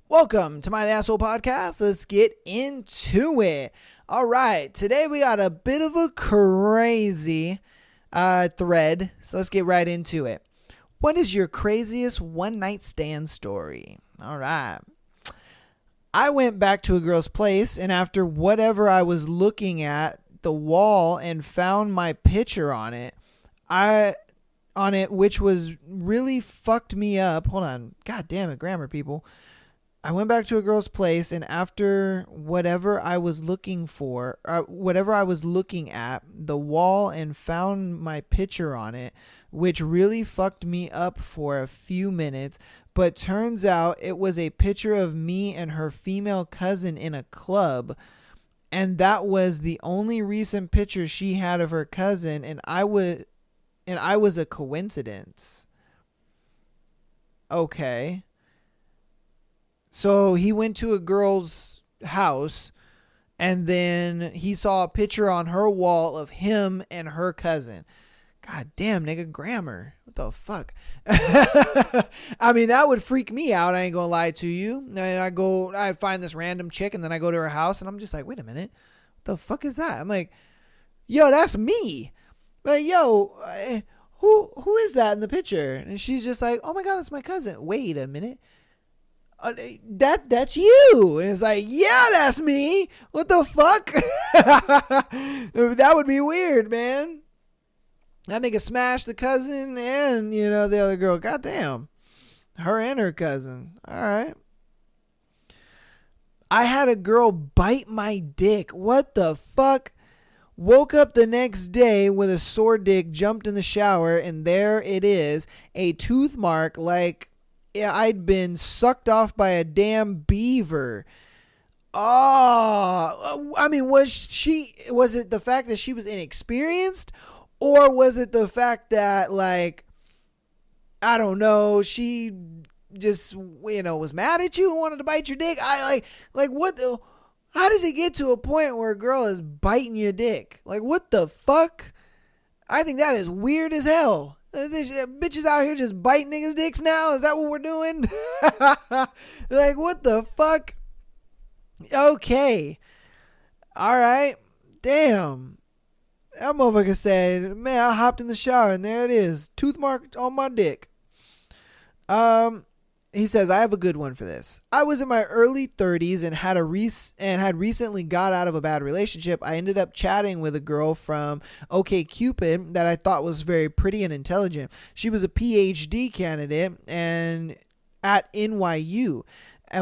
Welcome to my Asshole Podcast. Let's get into it. All right, today we got a bit of a crazy thread, so let's get right into it. What is your craziest one-night stand story? All right. I went back to a girl's place, and after whatever I was looking at the wall and found my picture on it, which was really fucked me up. Hold on. God damn it, grammar people. I went back to a girl's place, and after whatever I was looking at the wall and found my picture on it, which really fucked me up for a few minutes, but turns out it was a picture of me and her female cousin in a club, and that was the only recent picture she had of her cousin, and I was a coincidence. Okay. So he went to a girl's house, and then he saw a picture on her wall of him and her cousin. God damn, nigga, grammar. What the fuck? I mean, that would freak me out. I ain't gonna lie to you. And I find this random chick, and then I go to her house, and I'm just like, wait a minute. What the fuck is that? I'm like, yo, that's me. Like, yo, who is that in the picture? And she's just like, oh my God, that's my cousin. Wait a minute. That's you. And it's like, yeah, that's me. What the fuck? That would be weird, man. That nigga smashed the cousin and, the other girl. Goddamn. Her and her cousin. All right. I had a girl bite my dick. What the fuck? Woke up the next day with a sore dick, jumped in the shower, and there it is. A tooth mark like I'd been sucked off by a damn beaver. Oh, I mean, was it the fact that she was inexperienced, or was it the fact that, like, I don't know, she just, was mad at you and wanted to bite your dick? What the, how does it get to a point where a girl is biting your dick? Like, what the fuck? I think that is weird as hell. Bitches out here just biting niggas' dicks now? Is that what we're doing? Like, what the fuck? Okay. All right. Damn. That motherfucker said, man, I hopped in the shower and there it is. Tooth mark on my dick. He says, I have a good one for this. I was in my early 30s and had recently got out of a bad relationship. I ended up chatting with a girl from OkCupid that I thought was very pretty and intelligent. She was a PhD candidate and at NYU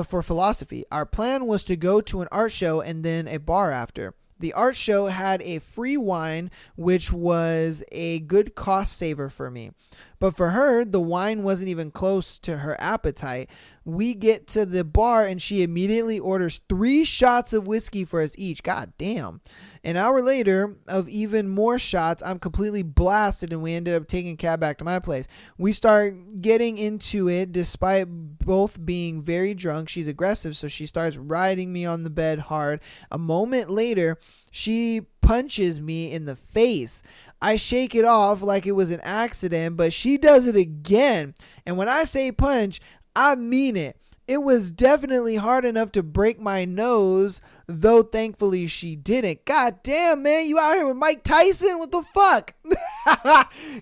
for philosophy. Our plan was to go to an art show and then a bar after. The art show had a free wine, which was a good cost saver for me. But for her, the wine wasn't even close to her appetite. We get to the bar and she immediately orders 3 shots of whiskey for us each. God damn. An hour later, of even more shots, I'm completely blasted and we ended up taking a cab back to my place. We start getting into it despite both being very drunk. She's aggressive, so she starts riding me on the bed hard. A moment later, she punches me in the face. I shake it off like it was an accident, but she does it again. And when I say punch, I mean it. It was definitely hard enough to break my nose, though thankfully she didn't. God damn, man, you out here with Mike Tyson? What the fuck?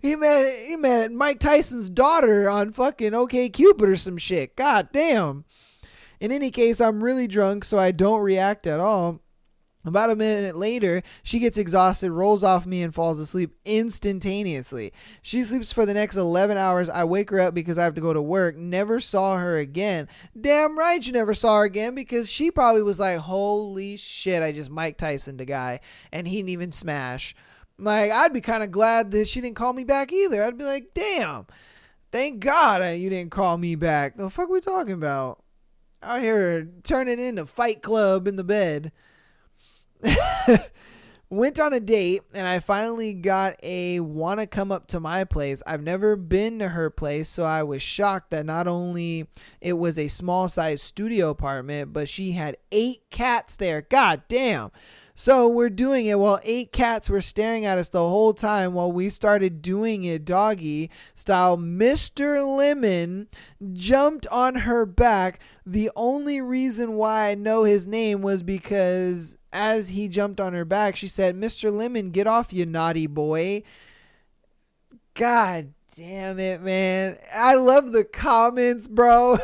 He met Mike Tyson's daughter on fucking OkCupid or some shit. God damn. In any case, I'm really drunk, so I don't react at all. About a minute later, she gets exhausted, rolls off me, and falls asleep instantaneously. She sleeps for the next 11 hours. I wake her up because I have to go to work. Never saw her again. Damn right you never saw her again, because she probably was like, holy shit, I just Mike Tyson the guy, and he didn't even smash. Like, I'd be kind of glad that she didn't call me back either. I'd be like, damn, thank God you didn't call me back. The fuck are we talking about? Out here turning into Fight Club in the bed. Went on a date and I finally got a wanna come up to my place. I've never been to her place, so I was shocked that not only it was a small size studio apartment, but she had 8 cats there. God damn. So we're doing it while 8 cats were staring at us the whole time while we started doing it doggy style. Mr. Lemon jumped on her back. The only reason why I know his name was because as he jumped on her back, she said, "Mr. Lemon, get off, you naughty boy." God damn it, man. I love the comments, bro.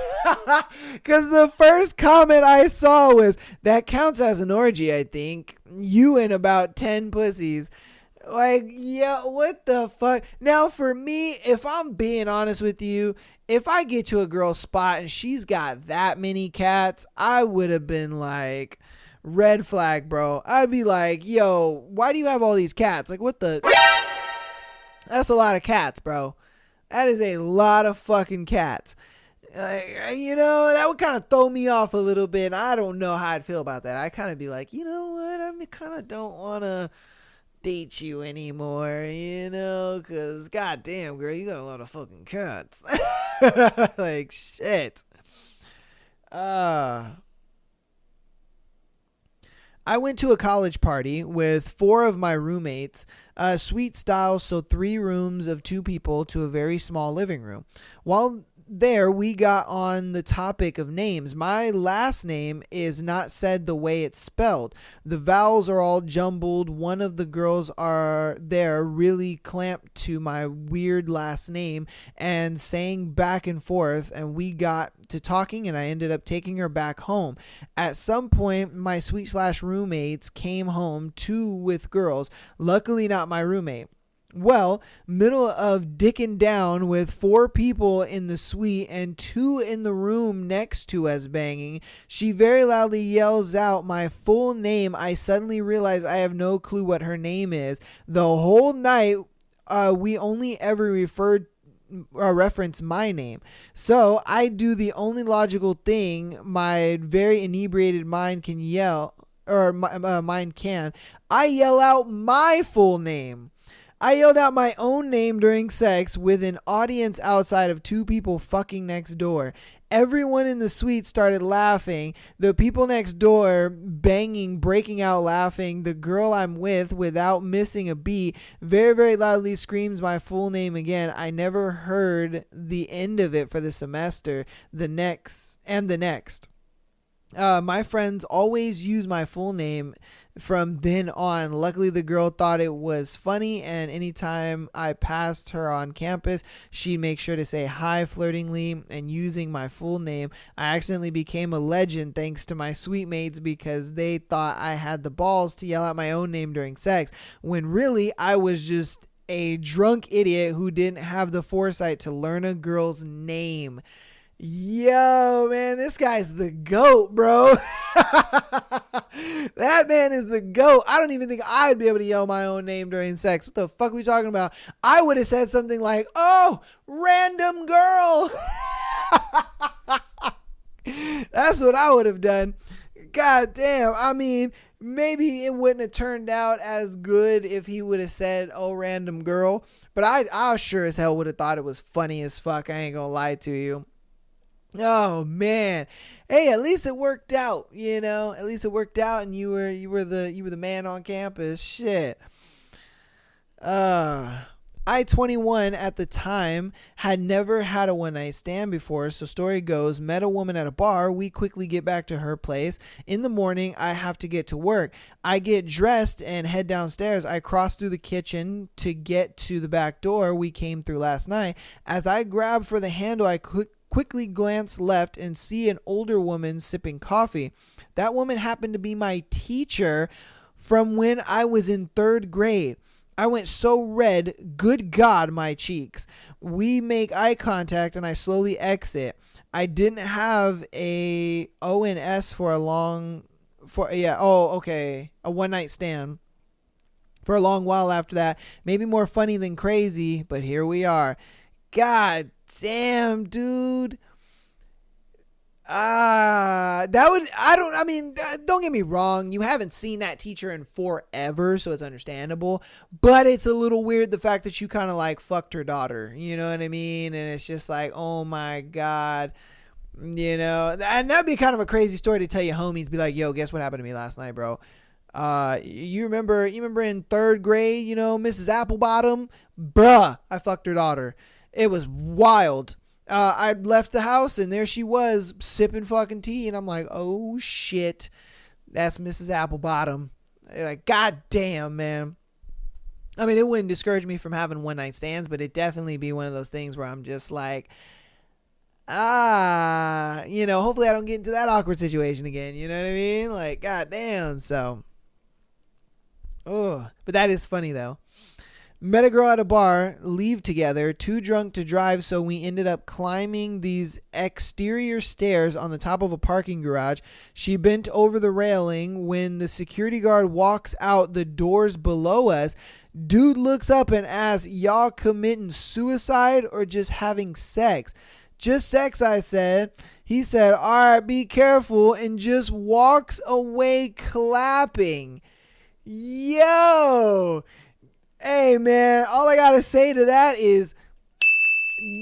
Because the first comment I saw was, "That counts as an orgy, I think. You and about 10 pussies." Like, yeah, what the fuck? Now, for me, if I'm being honest with you, if I get to a girl's spot and she's got that many cats, I would have been like, red flag, bro. I'd be like, yo, why do you have all these cats? Like, what the... That's a lot of cats, bro. That is a lot of fucking cats. That would kind of throw me off a little bit. I don't know how I'd feel about that. I kind of be like, you know what? I kind of don't want to date you anymore, because goddamn, girl, you got a lot of fucking cats. Like, shit. I went to a college party with 4 of my roommates, suite style, so 3 rooms of 2 people to a very small living room. While there, we got on the topic of names. My last name is not said the way it's spelled. The vowels are all jumbled. One of the girls are there really clamped to my weird last name and saying back and forth, and we got to talking and I ended up taking her back home. At some point, my suite / roommates came home, 2 with girls, luckily not my roommate. Well, middle of dicking down with 4 people in the suite and 2 in the room next to us banging, she very loudly yells out my full name. I suddenly realize I have no clue what her name is. The whole night, we only ever reference my name. So I do the only logical thing my very inebriated mind can yell, or mind can. I yell out my full name. I yelled out my own name during sex with an audience outside of 2 people fucking next door. Everyone in the suite started laughing. The people next door banging, breaking out laughing. The girl I'm with, without missing a beat, very, very loudly screams my full name again. I never heard the end of it for the semester, the next. My friends always use my full name from then on. Luckily, the girl thought it was funny, and anytime I passed her on campus, she'd make sure to say hi flirtingly and using my full name. I accidentally became a legend thanks to my suite mates because they thought I had the balls to yell out my own name during sex, when really I was just a drunk idiot who didn't have the foresight to learn a girl's name. Yo, man, this guy's the GOAT, bro. That man is the GOAT. I don't even think I'd be able to yell my own name during sex. What the fuck are we talking about? I would have said something like, "Oh, random girl." That's what I would have done. God damn. I mean, maybe it wouldn't have turned out as good if he would have said, "Oh, random girl." But I sure as hell would have thought it was funny as fuck. I ain't gonna lie to you. Oh man. Hey, at least it worked out, At least it worked out and you were the man on campus. Shit. I, 21 at the time, had never had a one-night stand before, so story goes, met a woman at a bar. We quickly get back to her place. In the morning, I have to get to work. I get dressed and head downstairs. I cross through the kitchen to get to the back door we came through last night. As I grab for the handle, I quickly glance left and see an older woman sipping coffee. That woman happened to be my teacher from when I was in 3rd grade. I went so red, good God, my cheeks. We make eye contact and I slowly exit. I didn't have a ONS for a one-night stand for a long while after that. Maybe more funny than crazy, but here we are. God damn, dude. Don't get me wrong. You haven't seen that teacher in forever, so it's understandable. But it's a little weird, the fact that you kind of like fucked her daughter. You know what I mean? And it's just like, oh my God. And that'd be kind of a crazy story to tell your homies. Be like, yo, guess what happened to me last night, bro? You remember in third grade, Mrs. Applebottom? Bruh, I fucked her daughter. It was wild. I left the house and there she was sipping fucking tea. And I'm like, oh shit, that's Mrs. Applebottom. Like, god damn, man. I mean, it wouldn't discourage me from having one night stands, but it'd definitely be one of those things where I'm just like, hopefully I don't get into that awkward situation again. You know what I mean? Like, god damn. So, but that is funny though. Met a girl at a bar, leave together, too drunk to drive, so we ended up climbing these exterior stairs on the top of a parking garage. She bent over the railing. When the security guard walks out the doors below us, dude looks up and asks, y'all committing suicide or just having sex? Just sex, I said. He said, all right, be careful, and just walks away clapping. Yo! Hey, man, all I gotta say to that is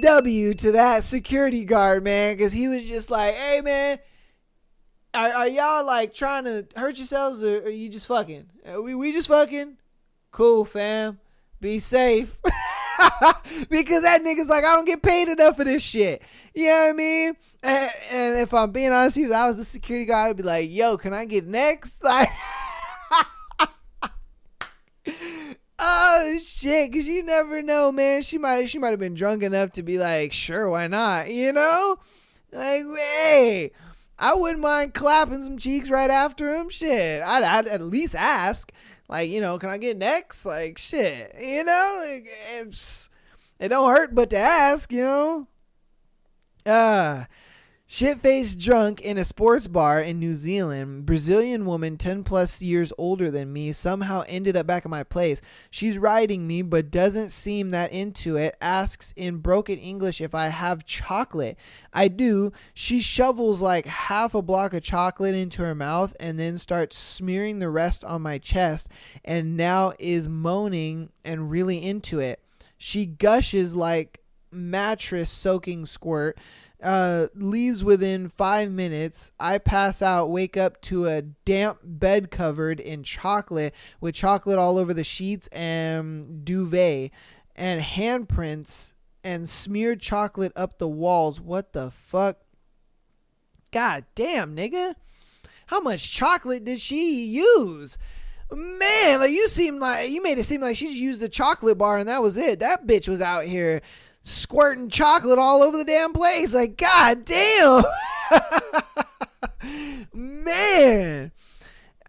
W to that security guard, man, because he was just like, hey, man, are y'all, like, trying to hurt yourselves, or are you just fucking? We just fucking? Cool, fam. Be safe. Because that nigga's like, I don't get paid enough for this shit. You know what I mean? And if I'm being honest with you, if I was the security guard, I'd be like, yo, can I get next? Like... Oh shit, because you never know, man. She might have been drunk enough to be like, sure, why not? Like, hey, I wouldn't mind clapping some cheeks right after him. Shit, I'd at least ask, like, can I get next? Like, shit, like, it don't hurt but to ask, Shit-faced drunk in a sports bar in New Zealand. Brazilian woman 10 plus years older than me somehow ended up back at my place. She's riding me but doesn't seem that into it. Asks in broken English if I have chocolate. I do. She shovels like half a block of chocolate into her mouth and then starts smearing the rest on my chest, and now is moaning and really into it. She gushes like mattress soaking squirt. Leaves within 5 minutes. I pass out, wake up to a damp bed covered in chocolate, with chocolate all over the sheets and duvet, and handprints and smeared chocolate up the walls. What the fuck? God damn, nigga. How much chocolate did she use? Man, like, you made it seem like she just used the chocolate bar and that was it. That bitch was out here squirting chocolate all over the damn place. Like, god damn. Man,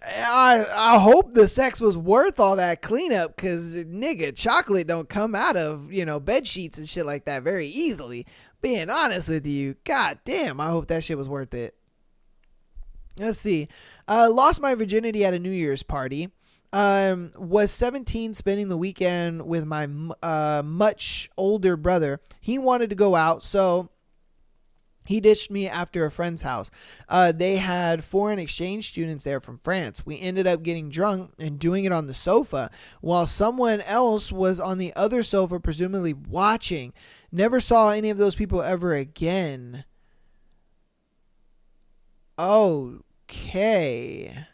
I hope the sex was worth all that cleanup, because nigga, chocolate don't come out of bed sheets and shit like that very easily. Being honest with you, god damn, I hope that shit was worth it. Let's see. Lost my virginity at a New Year's party. Was 17, spending the weekend with my much older brother. He wanted to go out, so he ditched me after a friend's house. They had foreign exchange students there from France. We ended up getting drunk and doing it on the sofa while someone else was on the other sofa, presumably watching. Never saw any of those people ever again. Okay.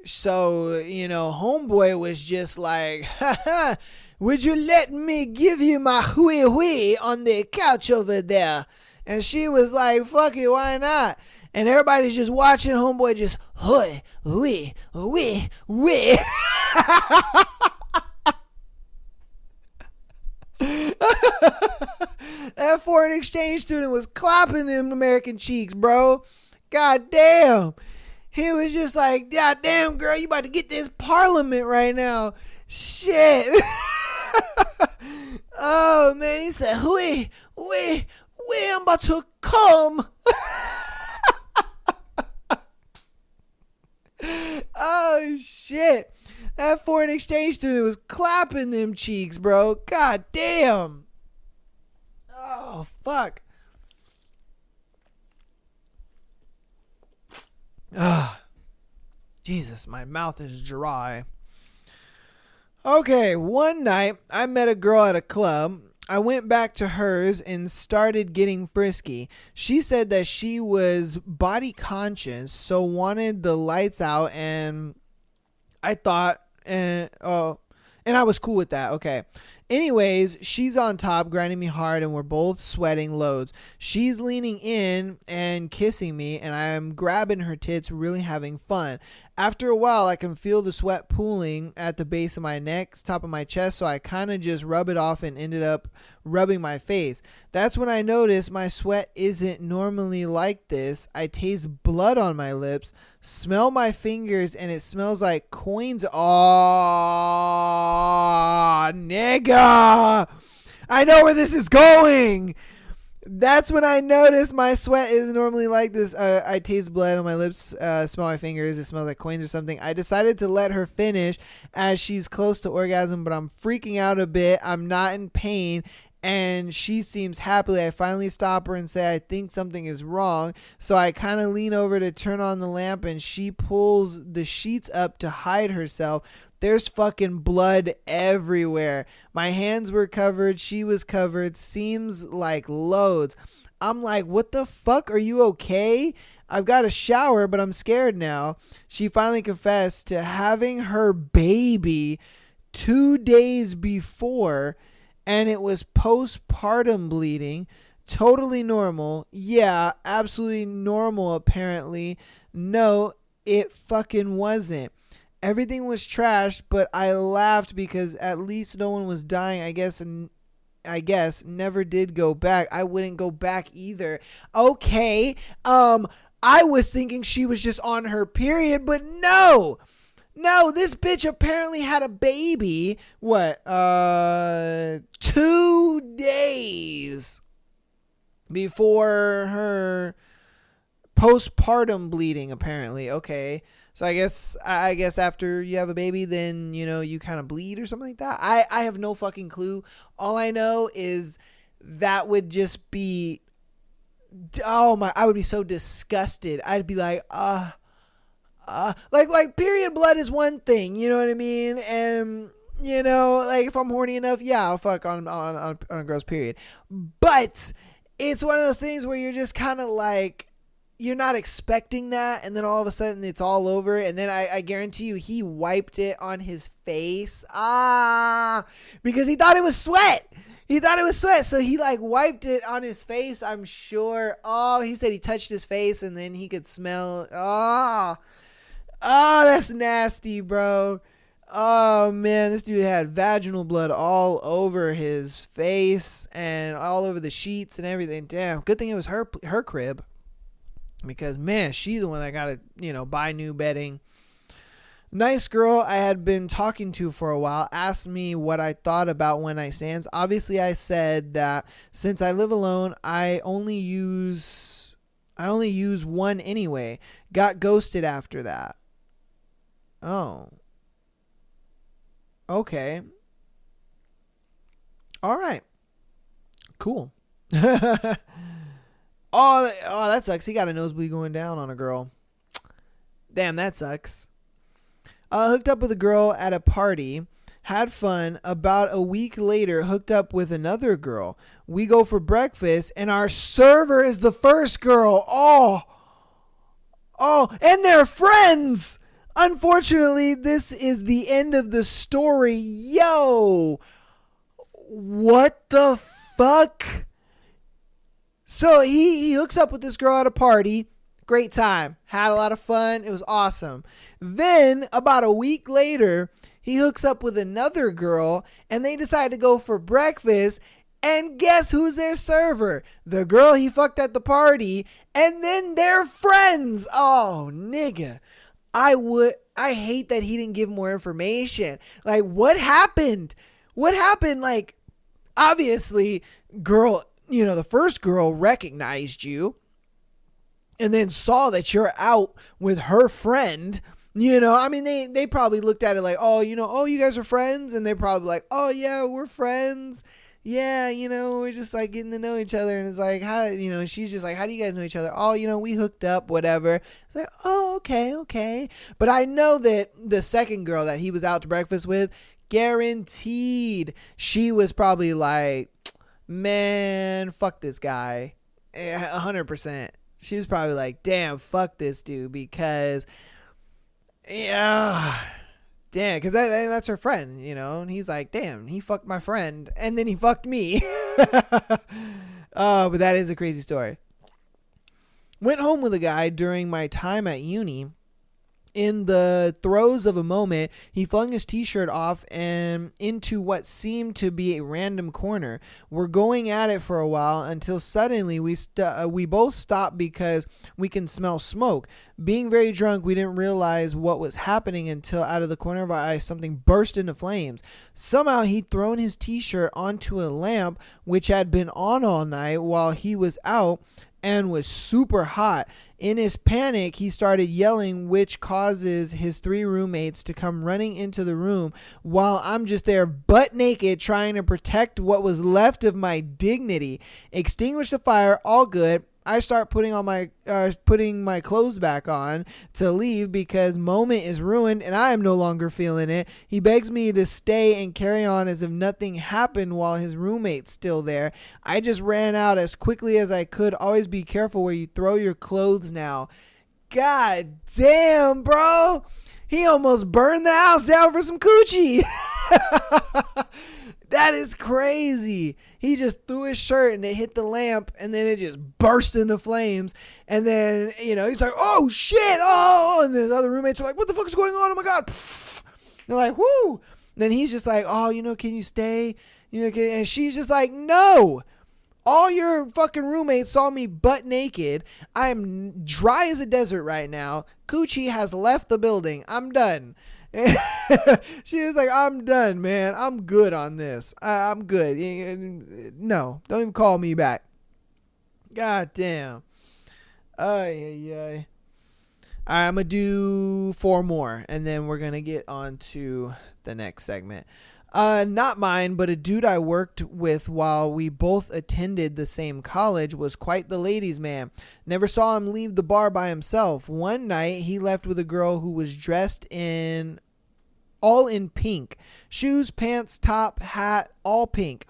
So, homeboy was just like, haha, would you let me give you my hui hui on the couch over there? And she was like, fuck it, why not? And everybody's just watching homeboy just hui hui hui hui. That foreign exchange student was clapping them American cheeks, bro. God damn. He was just like, god damn, girl, you about to get this parliament right now. Shit. Oh, man, he said, wee, I'm about to come. Oh, shit. That foreign exchange student was clapping them cheeks, bro. God damn. Oh, fuck. Jesus, my mouth is dry. Okay, one night I met a girl at a club. I went back to hers and started getting frisky. She said that she was body conscious, so wanted the lights out, and I thought, and I was cool with that. Okay. Anyways, she's on top, grinding me hard, and we're both sweating loads. She's leaning in and kissing me, and I'm grabbing her tits, really having fun. After a while, I can feel the sweat pooling at the base of my neck, top of my chest, so I kind of just rub it off and ended up rubbing my face. That's when I noticed my sweat isn't normally like this. I taste blood on my lips, smell my fingers, and it smells like coins. Oh, nigga. I know where this is going. That's when I noticed my sweat is normally like this. I taste blood on my lips, smell my fingers. It smells like coins or something. I decided to let her finish as she's close to orgasm, but I'm freaking out a bit. I'm not in pain, and she seems happy. I finally stop her and say I think something is wrong. So I kind of lean over to turn on the lamp, and she pulls the sheets up to hide herself. There's fucking blood everywhere. My hands were covered. She was covered. Seems like loads. I'm like, what the fuck? Are you okay? I've got a shower, but I'm scared now. She finally confessed to having her baby 2 days before, and it was postpartum bleeding. Totally normal. Yeah, absolutely normal, apparently. No, it fucking wasn't. Everything was trashed, but I laughed because at least no one was dying. I guess never did go back. I wouldn't go back either. Okay. I was thinking she was just on her period, but no, this bitch apparently had a baby. What? 2 days before her postpartum bleeding, apparently. Okay. So I guess after you have a baby, then, you kind of bleed or something like that. I have no fucking clue. All I know is that would just be, I would be so disgusted. I'd be like, like period blood is one thing, you know what I mean? And, like if I'm horny enough, yeah, I'll fuck on a girl's period. But it's one of those things where you're just kind of like, you're not expecting that, and then all of a sudden it's all over, and then I guarantee you he wiped it on his face. Because he thought it was sweat. So he like wiped it on his face, I'm sure. He said he touched his face and then he could smell. That's nasty, bro. Oh man, this dude had vaginal blood all over his face and all over the sheets and everything. Damn, good thing it was her crib. Because, man, she's the one that got to, buy new bedding. Nice girl I had been talking to for a while asked me what I thought about one night stands. Obviously, I said that since I live alone, I only use one anyway. Got ghosted after that. Oh. Okay. All right. Cool. Oh, that sucks. He got a nosebleed going down on a girl. Damn, that sucks. Hooked up with a girl at a party. Had fun. About a week later, hooked up with another girl. We go for breakfast, and our server is the first girl. Oh, and they're friends. Unfortunately, this is the end of the story. Yo, what the fuck? So he hooks up with this girl at a party. Great time. Had a lot of fun. It was awesome. Then about a week later, he hooks up with another girl and they decide to go for breakfast. And guess who's their server? The girl he fucked at the party. And then they're friends. Oh, nigga. I hate that he didn't give more information. Like, what happened? Like, obviously, girl, the first girl recognized you and then saw that you're out with her friend. They probably looked at it like, you guys are friends. And they're probably like, oh yeah, we're friends. Yeah, we're just like getting to know each other. And it's like, she's just like, how do you guys know each other? Oh, we hooked up, whatever. It's like, oh, okay. But I know that the second girl that he was out to breakfast with guaranteed she was probably like, man, fuck this guy. 100%. She was probably like, damn, fuck this dude, because, yeah, damn, because that's her friend, you know, and he's like, damn, he fucked my friend, and then he fucked me. But that is a crazy story. Went home with a guy during my time at uni. In the throes of a moment, he flung his t-shirt off and into what seemed to be a random corner. We're going at it for a while until suddenly we both stopped because we can smell smoke. Being very drunk, we didn't realize what was happening until out of the corner of our eye, something burst into flames. Somehow he'd thrown his t-shirt onto a lamp, which had been on all night while he was out, and was super hot. In his panic, he started yelling, which causes his 3 roommates to come running into the room while I'm just there butt naked trying to protect what was left of my dignity. Extinguish the fire, all good. I start putting my clothes back on to leave because moment is ruined and I am no longer feeling it. He begs me to stay and carry on as if nothing happened while his roommate's still there. I just ran out as quickly as I could. Always be careful where you throw your clothes now. God damn, bro. He almost burned the house down for some coochie. That is crazy. He just threw his shirt and it hit the lamp and then it just burst into flames. And then, you know, he's like, oh shit. Oh, and the other roommates are like, what the fuck is going on? Oh my God. They're like, whoo. Then he's just like, oh, you know, can you stay? You know, and she's just like, no. All your fucking roommates saw me butt naked. I'm dry as a desert right now. Coochie has left the building. I'm done. She was like, I'm done, man. I'm good on this. I'm good. No, don't even call me back. God damn. Ay. All right, I'm going to do 4 more, and then we're going to get on to the next segment. Not mine, but a dude I worked with while we both attended the same college was quite the ladies' man. Never saw him leave the bar by himself. One night, he left with a girl who was dressed all in pink. Shoes, pants, top, hat, all pink.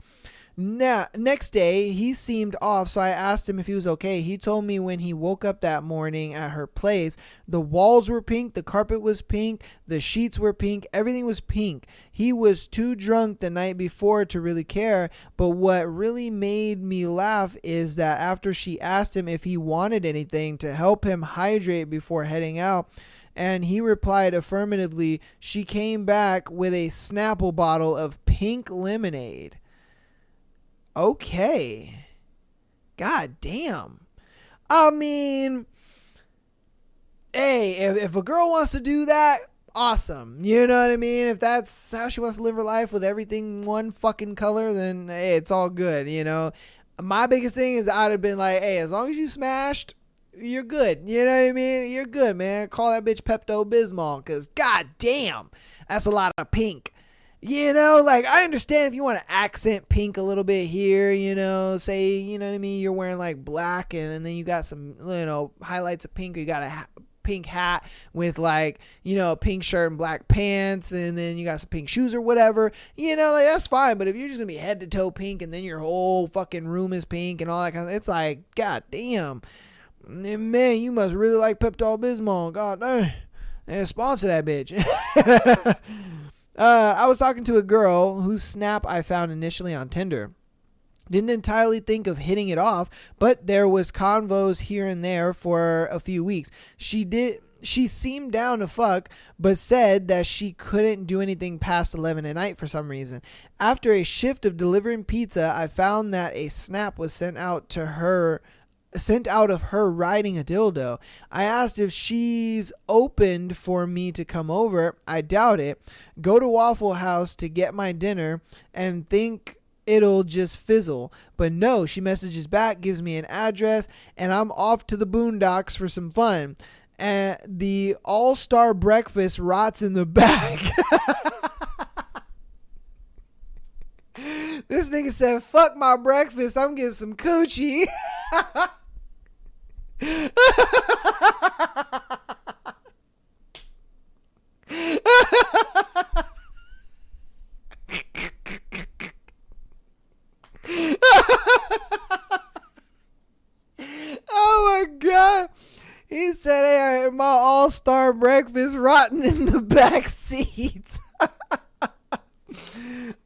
Next day, he seemed off, so I asked him if he was okay. He told me when he woke up that morning at her place, the walls were pink, the carpet was pink, the sheets were pink, everything was pink. He was too drunk the night before to really care, but what really made me laugh is that after she asked him if he wanted anything to help him hydrate before heading out, and he replied affirmatively, she came back with a Snapple bottle of pink lemonade. Okay. God damn. I mean, hey, if a girl wants to do that, awesome. You know what I mean? If that's how she wants to live her life with everything one fucking color, then hey, it's all good, you know? My biggest thing is I'd have been like, hey, as long as you smashed, you're good. You know what I mean? You're good, man. Call that bitch Pepto-Bismol, because god damn, that's a lot of pink. You know, like, I understand if you want to accent pink a little bit here, you know, say, you know what I mean, you're wearing like black and then you got some, you know, highlights of pink, or you got a pink hat with like, you know, a pink shirt and black pants, and then you got some pink shoes or whatever, you know, like, that's fine. But if you're just gonna be head to toe pink and then your whole fucking room is pink and all that kind of, it's like, god damn, man, you must really like Pepto-Bismol. God damn, and sponsor that bitch. I was talking to a girl whose snap I found initially on Tinder. Didn't entirely think of hitting it off, but there was convos here and there for a few weeks. She seemed down to fuck, but said that she couldn't do anything past 11 at night for some reason. After a shift of delivering pizza, I found that a snap was sent out of her riding a dildo. I asked if she's opened for me to come over. I doubt it. Go to Waffle House to get my dinner and think it'll just fizzle. But no, she messages back, gives me an address, and I'm off to the boondocks for some fun. And the all-star breakfast rots in the back. This nigga said, fuck my breakfast, I'm getting some coochie. He said, hey, my all-star breakfast rotten in the back seat.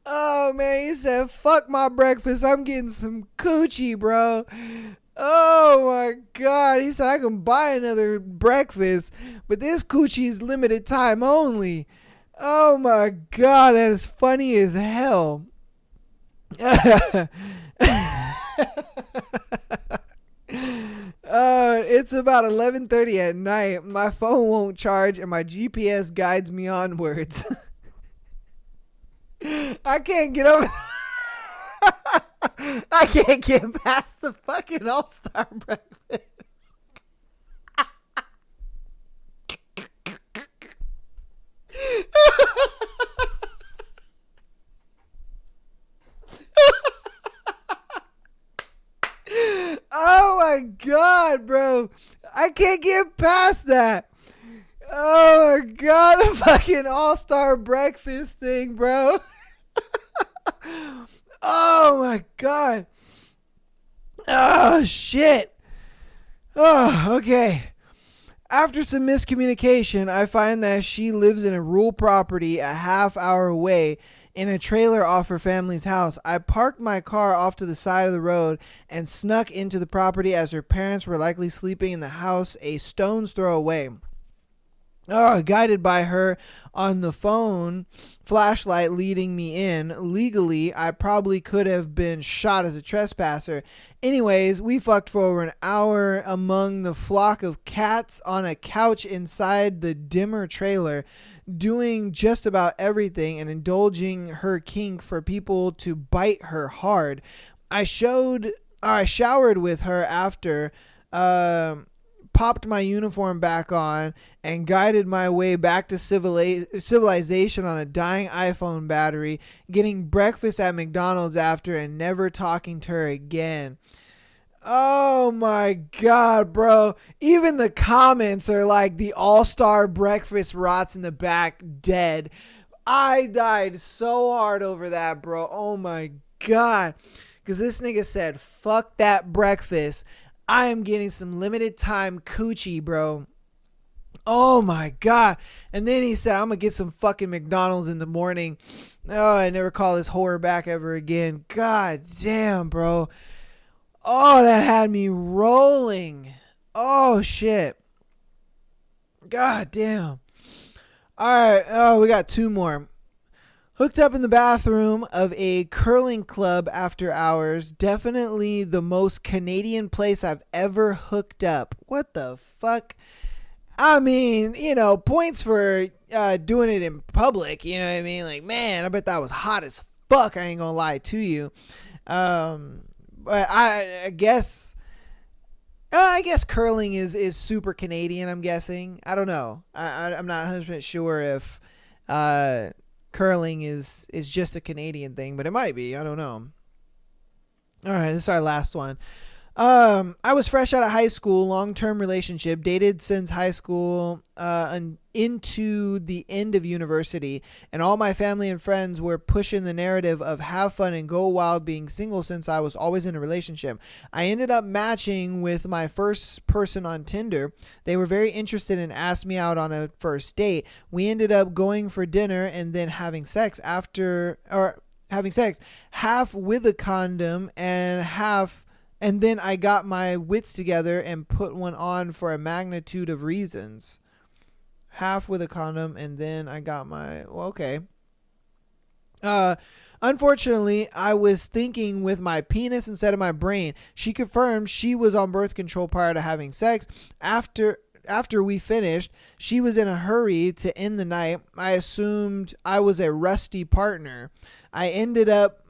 Oh, man, he said, fuck my breakfast. I'm getting some coochie, bro. Oh, my God. He said, I can buy another breakfast, but this coochie is limited time only. Oh, my God. That is funny as hell. It's about 11:30 at night. My phone won't charge and my GPS guides me onwards. I can't get over. I can't get past the fucking all-star breakfast. Oh my God, bro. I can't get past that. Oh my God, the fucking all-star breakfast thing, bro. Oh my God. Oh shit. Oh, okay. After some miscommunication, I find that she lives in a rural property a half hour away in a trailer off her family's house. I parked my car off to the side of the road and snuck into the property as her parents were likely sleeping in the house a stone's throw away. Guided by her on the phone flashlight leading me in. Legally, I probably could have been shot as a trespasser. Anyways, we fucked for over an hour among the flock of cats on a couch inside the dimmer trailer, doing just about everything and indulging her kink for people to bite her hard. I showered with her after, popped my uniform back on, and guided my way back to civilization on a dying iPhone battery, getting breakfast at McDonald's after, and never talking to her again. Oh my God, bro. Even the comments are like, the all-star breakfast rots in the back, dead. I died so hard over that, bro. Oh my God. Because this nigga said, fuck that breakfast. I am getting some limited time coochie, bro. Oh my God. And then he said, I'm going to get some fucking McDonald's in the morning. Oh, I never call this whore back ever again. God damn, bro. Oh, that had me rolling. Oh, shit. God damn. All right. Oh, we got two more. Hooked up in the bathroom of a curling club after hours. Definitely the most Canadian place I've ever hooked up. What the fuck? I mean, points for doing it in public. You know what I mean? Like, man, I bet that was hot as fuck. I ain't gonna lie to you. But I guess curling is super Canadian, I'm guessing. I don't know. I'm not 100% sure if curling is just a Canadian thing, but it might be. I don't know. All right, this is our last one. I was fresh out of high school, long-term relationship, dated since high school and into the end of university, and all my family and friends were pushing the narrative of have fun and go wild being single since I was always in a relationship. I ended up matching with my first person on Tinder. They were very interested and asked me out on a first date. We ended up going for dinner and then having sex, half with a condom and then I got my wits together and put one on for a magnitude of reasons. Half with a condom, and then I got okay. Unfortunately, I was thinking with my penis instead of my brain. She confirmed she was on birth control prior to having sex. After we finished, she was in a hurry to end the night. I assumed I was a rusty partner. I ended up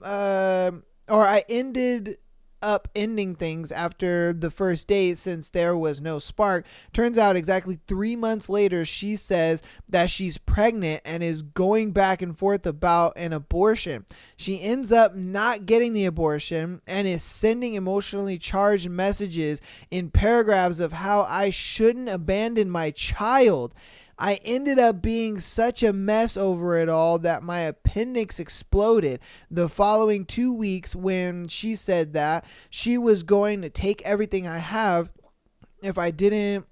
ending things after the first date since there was no spark. Turns out exactly 3 months later, she says that she's pregnant and is going back and forth about an abortion. She ends up not getting the abortion and is sending emotionally charged messages in paragraphs of how I shouldn't abandon my child. I ended up being such a mess over it all that my appendix exploded the following 2 weeks when she said that she was going to take everything I have if I didn't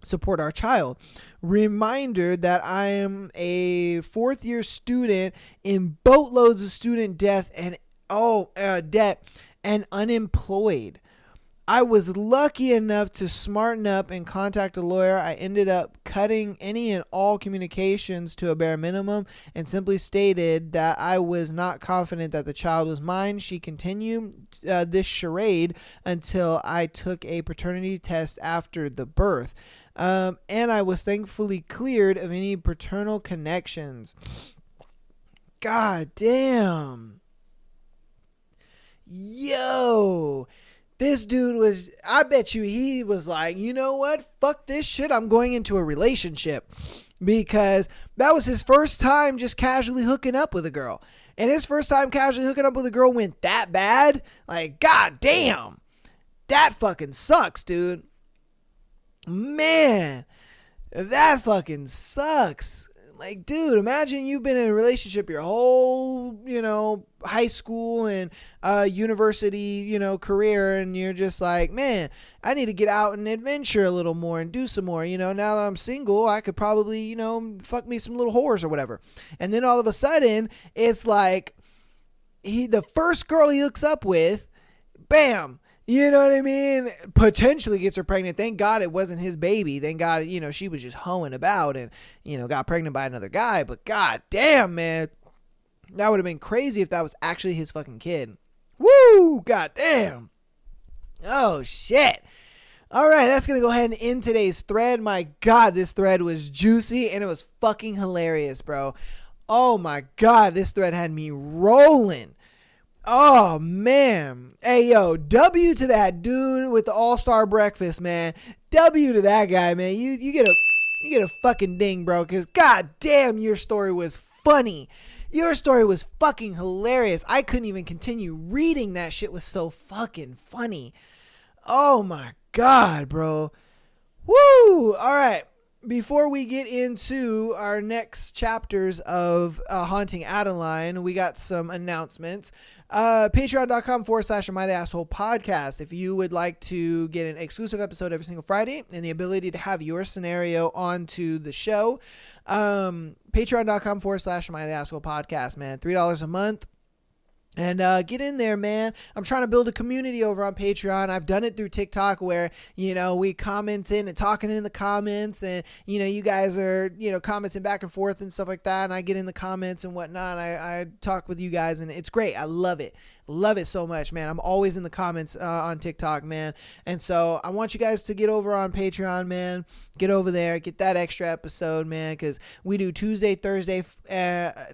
support our child. Reminder that I am a fourth year student in boatloads of student debt and unemployed. I was lucky enough to smarten up and contact a lawyer. I ended up cutting any and all communications to a bare minimum and simply stated that I was not confident that the child was mine. She continued this charade until I took a paternity test after the birth. And I was thankfully cleared of any paternal connections. God damn. Yo. This dude was, I bet you he was like, you know what? Fuck this shit. I'm going into a relationship, because that was his first time just casually hooking up with a girl. And his first time casually hooking up with a girl went that bad. Like, god damn. That fucking sucks, dude. Man, that fucking sucks. Like, dude, imagine you've been in a relationship your whole, high school and university, career, and you're just like, man, I need to get out and adventure a little more and do some more. Now that I'm single, I could probably, fuck me some little whores or whatever. And then all of a sudden, it's like the first girl he hooks up with, bam. You know what I mean? Potentially gets her pregnant. Thank God it wasn't his baby. Thank God, she was just hoeing about and, got pregnant by another guy. But god damn, man. That would have been crazy if that was actually his fucking kid. Woo! God damn. Oh, shit. All right, that's going to go ahead and end today's thread. My God, this thread was juicy and it was fucking hilarious, bro. Oh, my God, this thread had me rolling. Oh, man. Hey, yo, W to that dude with the all-star breakfast, man. W to that guy, man. You get a fucking ding, bro, because god damn, your story was funny. Your story was fucking hilarious. I couldn't even continue reading. That shit was so fucking funny. Oh, my God, bro. Woo! All right. Before we get into our next chapters of Haunting Adeline, we got some announcements. Patreon.com/Am I the Asshole podcast. If you would like to get an exclusive episode every single Friday and the ability to have your scenario onto the show, Patreon.com/Am I the Asshole podcast, man. $3 a month. And get in there, man. I'm trying to build a community over on Patreon. I've done it through TikTok where, we comment in and talking in the comments. And, you guys are, commenting back and forth and stuff like that. And I get in the comments and whatnot. I talk with you guys and it's great. I love it. Love it so much, man. I'm always in the comments on TikTok, man. And so I want you guys to get over on Patreon, man. Get over there. Get that extra episode, man, because we do Tuesday, Thursday,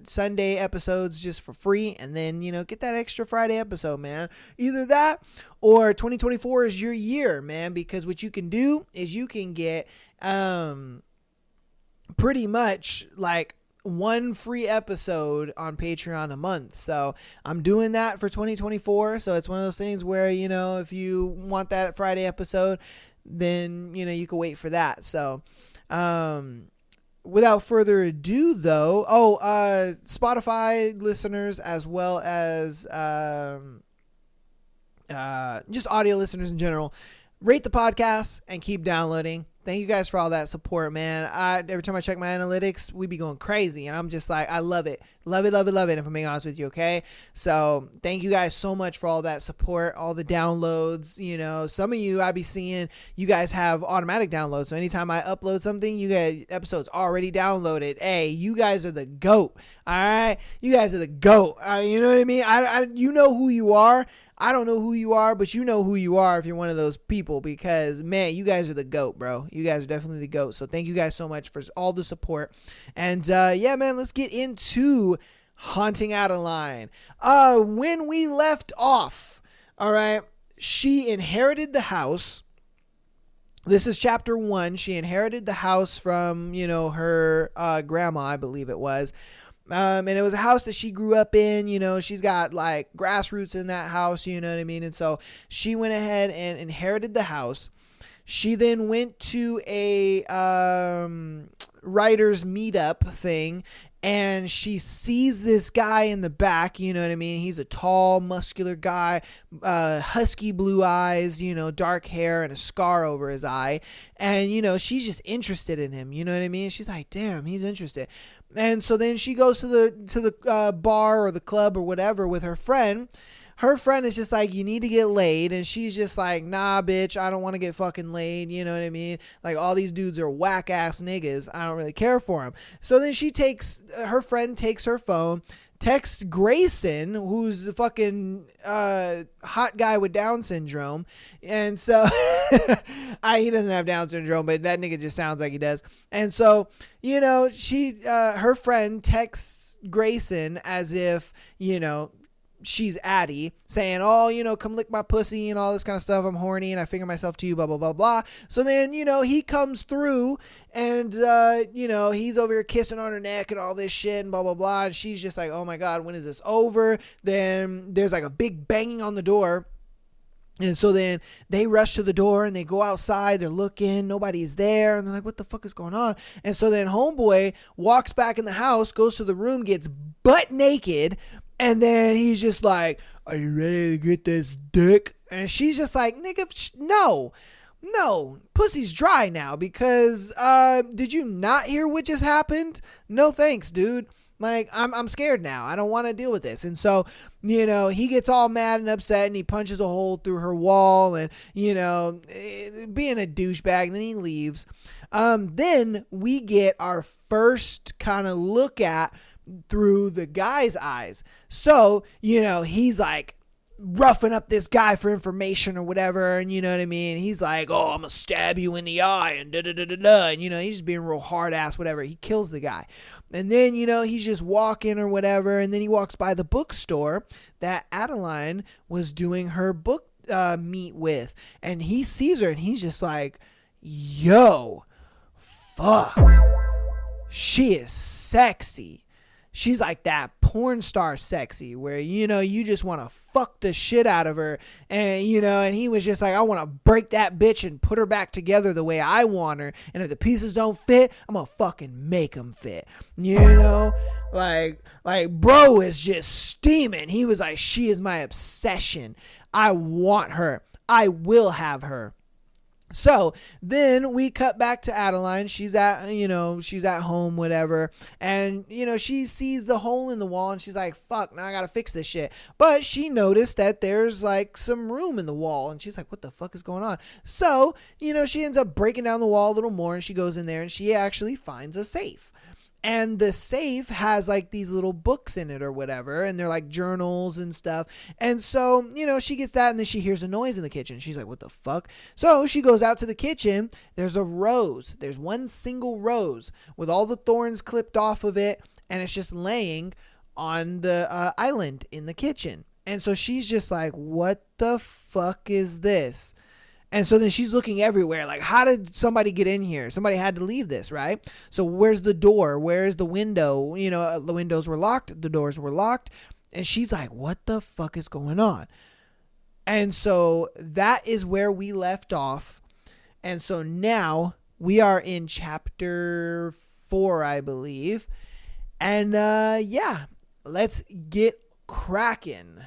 Sunday episodes just for free. And then, get that extra Friday episode, man. Either that or 2024 is your year, man, because what you can do is you can get pretty much like one free episode on Patreon a month. So I'm doing that for 2024. So it's one of those things where, if you want that Friday episode, then, you can wait for that. So, without further ado though, Spotify listeners, as well as, just audio listeners in general, rate the podcast and keep downloading. Thank you guys for all that support, man. Every time I check my analytics, we be going crazy. And I'm just like, I love it. Love it, love it, love it, if I'm being honest with you, okay? So thank you guys so much for all that support, all the downloads. Some of you, I be seeing you guys have automatic downloads. So anytime I upload something, you get episodes already downloaded. Hey, you guys are the GOAT, all right? You guys are the GOAT. You know what I mean? You know who you are. I don't know who you are, but you know who you are if you're one of those people, because, man, you guys are the GOAT, bro. You guys are definitely the GOAT. So thank you guys so much for all the support. And, yeah, man, let's get into Haunting Adeline. When we left off, all right, she inherited the house. This is chapter 1. She inherited the house from, her grandma, I believe it was. And it was a house that she grew up in. She's got like grassroots in that house, you know what I mean? And so she went ahead and inherited the house. She then went to a writer's meetup thing and she sees this guy in the back, you know what I mean? He's a tall, muscular guy, husky blue eyes, you know, dark hair and a scar over his eye. And, you know, she's just interested in him, you know what I mean? She's like, damn, he's interested. And so then she goes to the bar or the club or whatever with her friend. Her friend is just like, you need to get laid. And she's just like, nah, bitch, I don't want to get fucking laid. You know what I mean? Like, all these dudes are whack ass niggas. I don't really care for them. So then her friend takes her phone, texts Grayson, who's the fucking hot guy with Down syndrome. And so he doesn't have Down syndrome, but that nigga just sounds like he does. And so, you know, her friend texts Grayson as if, you know, she's Addie, saying, oh, you know, come lick my pussy and all this kind of stuff. I'm horny and I finger myself to you, blah, blah, blah, blah. So then, you know, he comes through and, you know, he's over here kissing on her neck and all this shit and blah, blah, blah. And she's just like, oh my God, when is this over? Then there's like a big banging on the door. And so then they rush to the door and they go outside. They're looking. Nobody's there. And they're like, what the fuck is going on? And so then homeboy walks back in the house, goes to the room, gets butt naked. And then he's just like, are you ready to get this dick? And she's just like, nigga, no, pussy's dry now because, did you not hear what just happened? No thanks, dude. Like, I'm scared now. I don't want to deal with this. And so, you know, he gets all mad and upset and he punches a hole through her wall and, you know, being a douchebag, and then he leaves. Then we get our first kind of look at through the guy's eyes. So, you know, he's like roughing up this guy for information or whatever, and you know what I mean? He's like, oh, I'm gonna stab you in the eye and da da da da da, and you know, he's just being real hard ass, whatever. He kills the guy. And then, you know, he's just walking or whatever, and then he walks by the bookstore that Adeline was doing her book meet with, and he sees her and he's just like, yo, fuck, she is sexy. She's like that porn star sexy where, you know, you just want to fuck the shit out of her. And, you know, and he was just like, I want to break that bitch and put her back together the way I want her. And if the pieces don't fit, I'm going to fucking make them fit. You know, like bro is just steaming. He was like, she is my obsession. I want her. I will have her. So then we cut back to Adeline. She's at home, whatever. And, you know, she sees the hole in the wall and she's like, fuck, now I got to fix this shit. But she noticed that there's like some room in the wall and she's like, what the fuck is going on? So, you know, she ends up breaking down the wall a little more and she goes in there and she actually finds a safe. And the safe has like these little books in it or whatever. And they're like journals and stuff. And so, you know, she gets that and then she hears a noise in the kitchen. She's like, what the fuck? So she goes out to the kitchen. There's a rose. There's one single rose with all the thorns clipped off of it. And it's just laying on the island in the kitchen. And so she's just like, what the fuck is this? And so then she's looking everywhere, like, how did somebody get in here? Somebody had to leave this, right? So where's the door? Where's the window? You know, the windows were locked. The doors were locked. And she's like, what the fuck is going on? And so that is where we left off. And so now we are in chapter 4, I believe. And yeah, let's get cracking.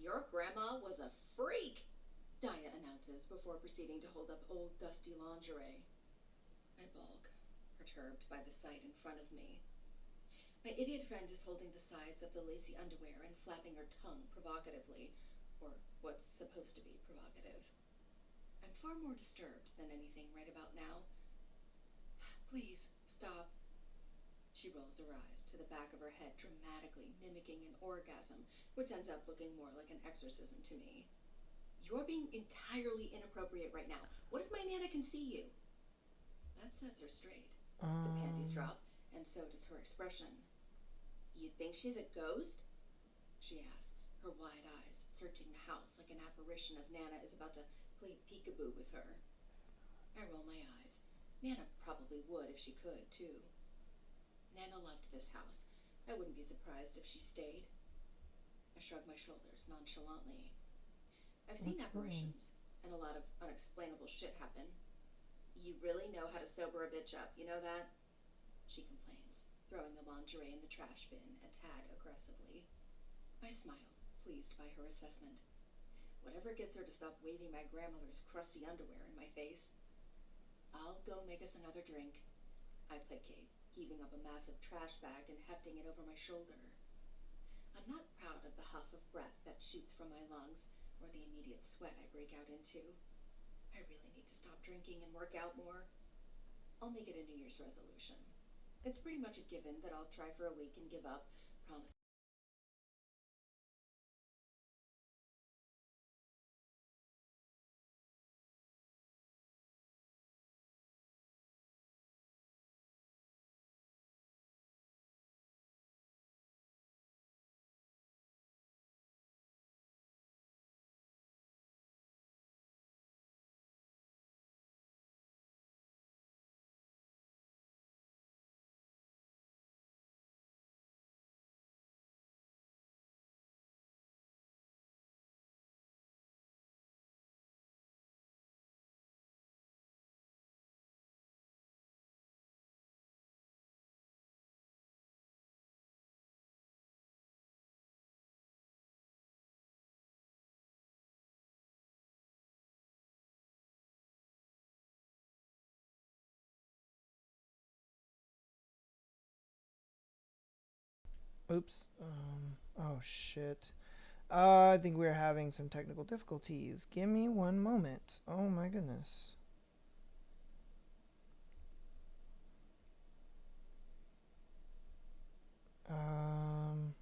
Your grandma was a freak, Daya announces before proceeding to hold up old dusty lingerie. I balk, perturbed by the sight in front of me. My idiot friend is holding the sides of the lacy underwear and flapping her tongue provocatively, or what's supposed to be provocative. I'm far more disturbed than anything right about now. Please, stop. She rolls her eyes to the back of her head, dramatically mimicking an orgasm, which ends up looking more like an exorcism to me. You're being entirely inappropriate right now. What if my Nana can see you? That sets her straight. The panties drop, and so does her expression. You think she's a ghost? She asks, her wide eyes searching the house like an apparition of Nana is about to play peekaboo with her. I roll my eyes. Nana probably would if she could, too. Nana loved this house. I wouldn't be surprised if she stayed. I shrug my shoulders nonchalantly. I've seen apparitions, and a lot of unexplainable shit happen. You really know how to sober a bitch up, you know that? She complains, throwing the lingerie in the trash bin a tad aggressively. I smile, pleased by her assessment. Whatever gets her to stop waving my grandmother's crusty underwear in my face. I'll go make us another drink. I placate, heaving up a massive trash bag and hefting it over my shoulder. I'm not proud of the huff of breath that shoots from my lungs or the immediate sweat I break out into. I really need to stop drinking and work out more. I'll make it a New Year's resolution. It's pretty much a given that I'll try for a week and give up, promise. Oops. Oh shit. I think we're having some technical difficulties. Give me one moment. Oh my goodness. Um.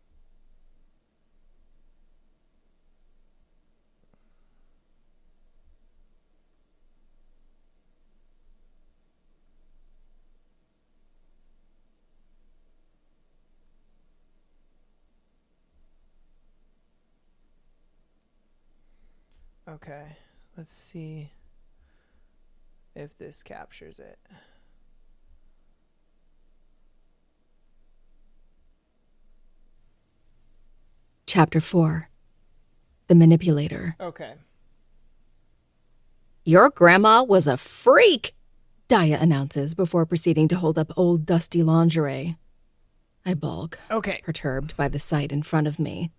Okay. Let's see if this captures it. Chapter 4. The Manipulator. Okay. Your grandma was a freak, Daya announces before proceeding to hold up old dusty lingerie. I balk, Okay. perturbed by the sight in front of me.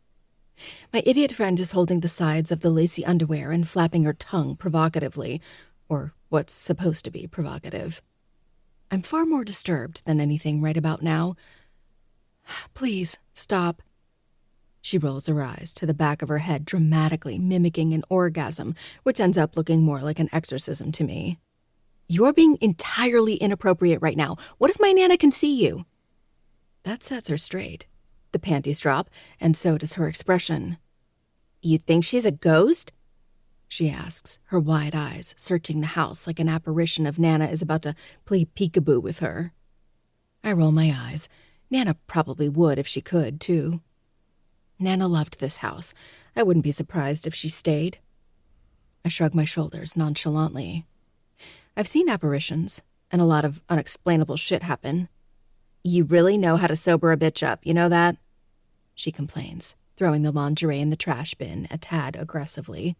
My idiot friend is holding the sides of the lacy underwear and flapping her tongue provocatively, or what's supposed to be provocative. I'm far more disturbed than anything right about now. Please, stop. She rolls her eyes to the back of her head, dramatically mimicking an orgasm, which ends up looking more like an exorcism to me. You're being entirely inappropriate right now. What if my Nana can see you? That sets her straight. The panties drop, and so does her expression. You think she's a ghost? She asks, her wide eyes searching the house like an apparition of Nana is about to play peekaboo with her. I roll my eyes. Nana probably would if she could, too. Nana loved this house. I wouldn't be surprised if she stayed. I shrug my shoulders nonchalantly. I've seen apparitions, and a lot of unexplainable shit happen. You really know how to sober a bitch up, you know that? She complains, throwing the lingerie in the trash bin a tad aggressively.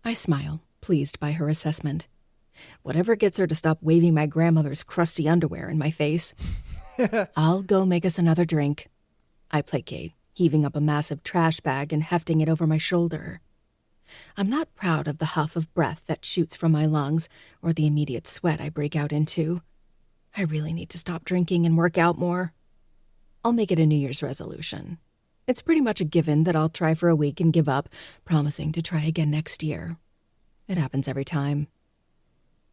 I smile, pleased by her assessment. Whatever gets her to stop waving my grandmother's crusty underwear in my face. I'll go make us another drink. I placate, heaving up a massive trash bag and hefting it over my shoulder. I'm not proud of the huff of breath that shoots from my lungs or the immediate sweat I break out into. I really need to stop drinking and work out more. I'll make it a New Year's resolution. It's pretty much a given that I'll try for a week and give up, promising to try again next year. It happens every time.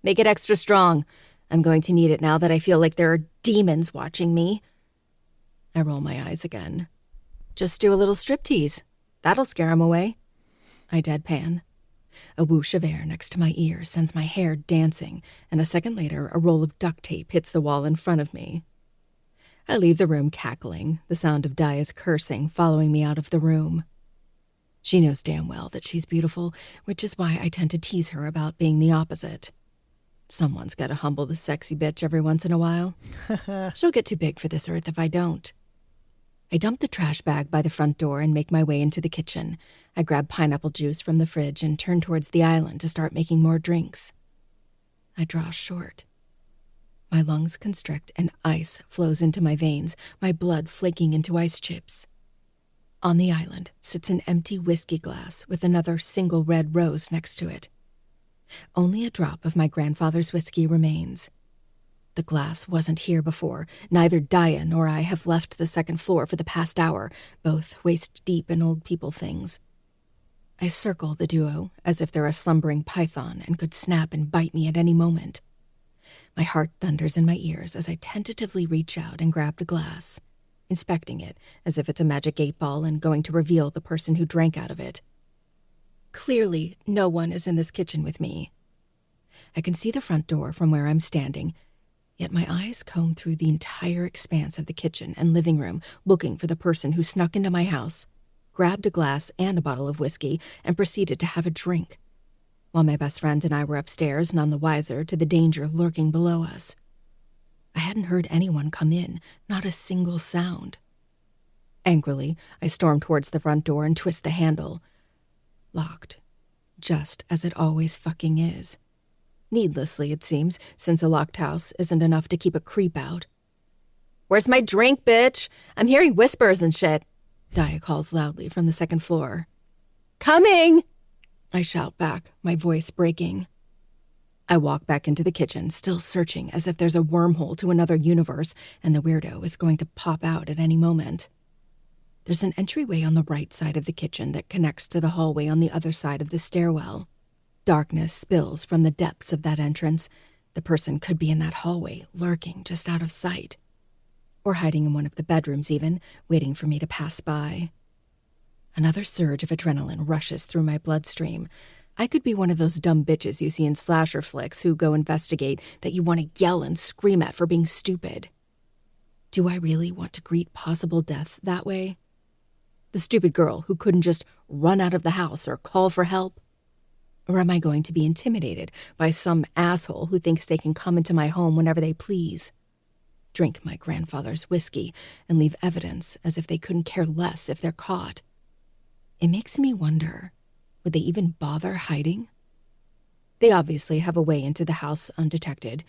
Make it extra strong. I'm going to need it now that I feel like there are demons watching me. I roll my eyes again. Just do a little striptease. That'll scare 'em away. I deadpan. A whoosh of air next to my ear sends my hair dancing, and a second later, a roll of duct tape hits the wall in front of me. I leave the room cackling, the sound of Daya's cursing following me out of the room. She knows damn well that she's beautiful, which is why I tend to tease her about being the opposite. Someone's got to humble the sexy bitch every once in a while. She'll get too big for this earth if I don't. I dump the trash bag by the front door and make my way into the kitchen. I grab pineapple juice from the fridge and turn towards the island to start making more drinks. I draw short. My lungs constrict and ice flows into my veins, my blood flaking into ice chips. On the island sits an empty whiskey glass with another single red rose next to it. Only a drop of my grandfather's whiskey remains. The glass wasn't here before. Neither Daya nor I have left the second floor for the past hour, both waist-deep in old people things. I circle the duo as if they're a slumbering python and could snap and bite me at any moment. My heart thunders in my ears as I tentatively reach out and grab the glass, inspecting it as if it's a magic 8-ball and going to reveal the person who drank out of it. Clearly, no one is in this kitchen with me. I can see the front door from where I'm standing, yet my eyes comb through the entire expanse of the kitchen and living room looking for the person who snuck into my house, grabbed a glass and a bottle of whiskey, and proceeded to have a drink, while my best friend and I were upstairs, none the wiser to the danger lurking below us. I hadn't heard anyone come in, not a single sound. Angrily, I storm towards the front door and twist the handle. Locked, just as it always fucking is. Needlessly, it seems, since a locked house isn't enough to keep a creep out. "Where's my drink, bitch? I'm hearing whispers and shit," Daya calls loudly from the second floor. "Coming!" I shout back, my voice breaking. I walk back into the kitchen, still searching as if there's a wormhole to another universe and the weirdo is going to pop out at any moment. There's an entryway on the right side of the kitchen that connects to the hallway on the other side of the stairwell. Darkness spills from the depths of that entrance. The person could be in that hallway, lurking just out of sight. Or hiding in one of the bedrooms even, waiting for me to pass by. Another surge of adrenaline rushes through my bloodstream. I could be one of those dumb bitches you see in slasher flicks who go investigate that you want to yell and scream at for being stupid. Do I really want to greet possible death that way? The stupid girl who couldn't just run out of the house or call for help? Or am I going to be intimidated by some asshole who thinks they can come into my home whenever they please, drink my grandfather's whiskey, and leave evidence as if they couldn't care less if they're caught? It makes me wonder, would they even bother hiding? They obviously have a way into the house undetected.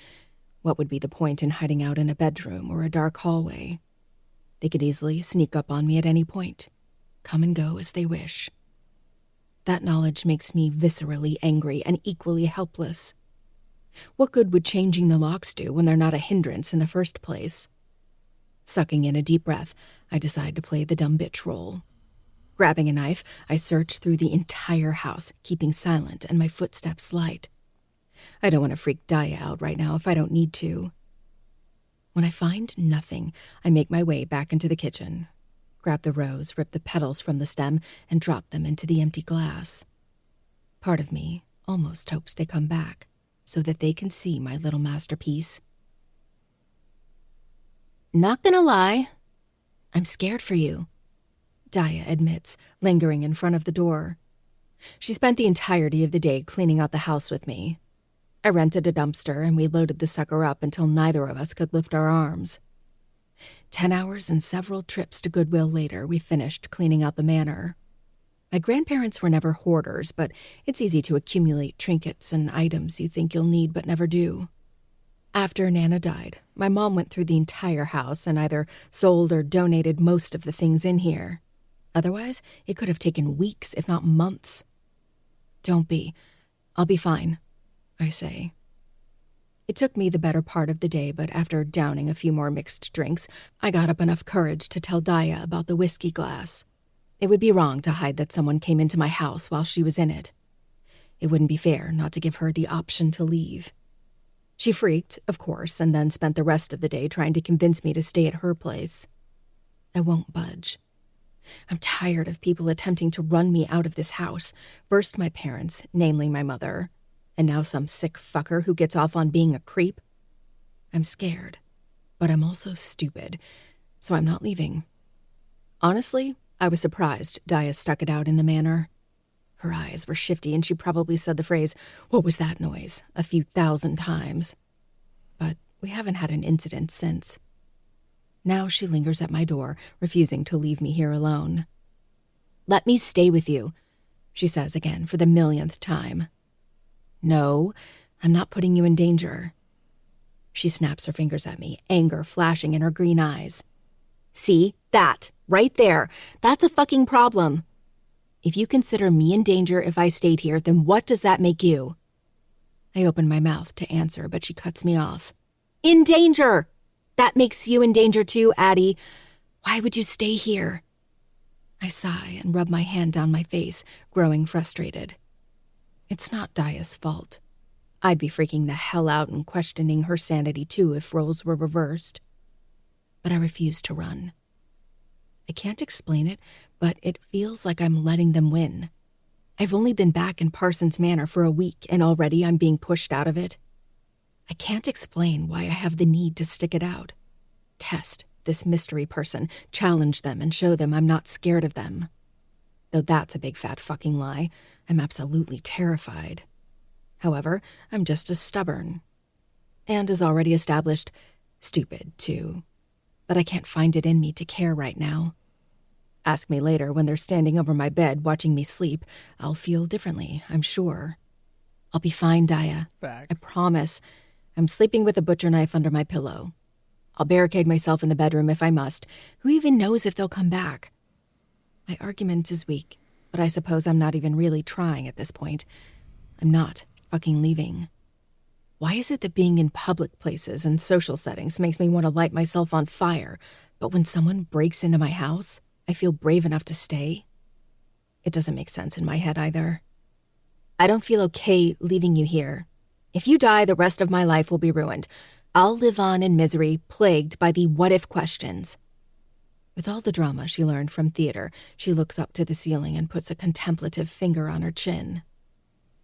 What would be the point in hiding out in a bedroom or a dark hallway? They could easily sneak up on me at any point, come and go as they wish. That knowledge makes me viscerally angry and equally helpless. What good would changing the locks do when they're not a hindrance in the first place? Sucking in a deep breath, I decide to play the dumb bitch role. Grabbing a knife, I search through the entire house, keeping silent and my footsteps light. I don't want to freak Daya out right now if I don't need to. When I find nothing, I make my way back into the kitchen, grab the rose, rip the petals from the stem, and drop them into the empty glass. Part of me almost hopes they come back so that they can see my little masterpiece. "Not gonna lie, I'm scared for you," Daya admits, lingering in front of the door. She spent the entirety of the day cleaning out the house with me. I rented a dumpster and we loaded the sucker up until neither of us could lift our arms. 10 hours and several trips to Goodwill later, we finished cleaning out the manor. My grandparents were never hoarders, but it's easy to accumulate trinkets and items you think you'll need but never do. After Nana died, my mom went through the entire house and either sold or donated most of the things in here. Otherwise, it could have taken weeks, if not months. "Don't be. I'll be fine," I say. It took me the better part of the day, but after downing a few more mixed drinks, I got up enough courage to tell Daya about the whiskey glass. It would be wrong to hide that someone came into my house while she was in it. It wouldn't be fair not to give her the option to leave. She freaked, of course, and then spent the rest of the day trying to convince me to stay at her place. I won't budge. I'm tired of people attempting to run me out of this house. First my parents, namely my mother, and now some sick fucker who gets off on being a creep. I'm scared, but I'm also stupid, so I'm not leaving. Honestly, I was surprised Daya stuck it out in the manor. Her eyes were shifty and she probably said the phrase, "What was that noise?" a few thousand times. But we haven't had an incident since. Now she lingers at my door, refusing to leave me here alone. "Let me stay with you," she says again for the millionth time. "No, I'm not putting you in danger." She snaps her fingers at me, anger flashing in her green eyes. "See, that, right there, that's a fucking problem. If you consider me in danger if I stayed here, then what does that make you?" I open my mouth to answer, but she cuts me off. "In danger! That makes you in danger too, Addie. Why would you stay here?" I sigh and rub my hand down my face, growing frustrated. It's not Daya's fault. I'd be freaking the hell out and questioning her sanity too if roles were reversed. But I refuse to run. I can't explain it, but it feels like I'm letting them win. I've only been back in Parsons Manor for a week, and already I'm being pushed out of it. I can't explain why I have the need to stick it out. Test this mystery person, challenge them, and show them I'm not scared of them. Though that's a big fat fucking lie. I'm absolutely terrified. However, I'm just as stubborn. And as already established, stupid, too. But I can't find it in me to care right now. Ask me later when they're standing over my bed watching me sleep. I'll feel differently, I'm sure. I'll be fine, Daya. Facts. I promise. I'm sleeping with a butcher knife under my pillow. I'll barricade myself in the bedroom if I must. Who even knows if they'll come back? My argument is weak, but I suppose I'm not even really trying at this point. I'm not fucking leaving. Why is it that being in public places and social settings makes me want to light myself on fire, but when someone breaks into my house, I feel brave enough to stay? It doesn't make sense in my head either. I don't feel okay leaving you here. If you die, the rest of my life will be ruined. I'll live on in misery, plagued by the what-if questions. With all the drama she learned from theater, she looks up to the ceiling and puts a contemplative finger on her chin.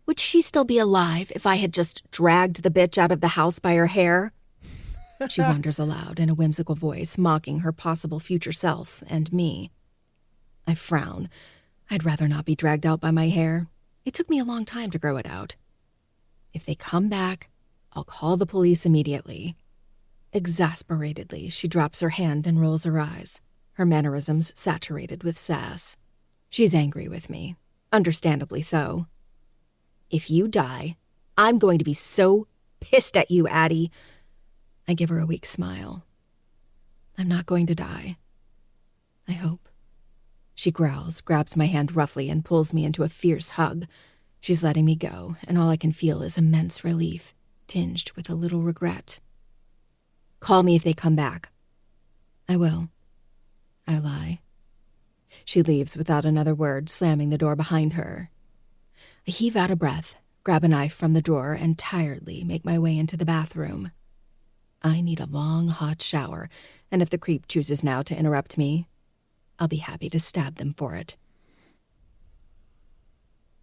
Would she still be alive if I had just dragged the bitch out of the house by her hair? She wonders aloud in a whimsical voice, mocking her possible future self and me. I frown. I'd rather not be dragged out by my hair. It took me a long time to grow it out. If they come back, I'll call the police immediately. Exasperatedly, she drops her hand and rolls her eyes, her mannerisms saturated with sass. She's angry with me, understandably so. If you die, I'm going to be so pissed at you, Addie. I give her a weak smile. I'm not going to die. I hope. She growls, grabs my hand roughly, and pulls me into a fierce hug. She's letting me go, and all I can feel is immense relief, tinged with a little regret. Call me if they come back. I will. I lie. She leaves without another word, slamming the door behind her. I heave out a breath, grab a knife from the drawer, and tiredly make my way into the bathroom. I need a long, hot shower, and if the creep chooses now to interrupt me, I'll be happy to stab them for it.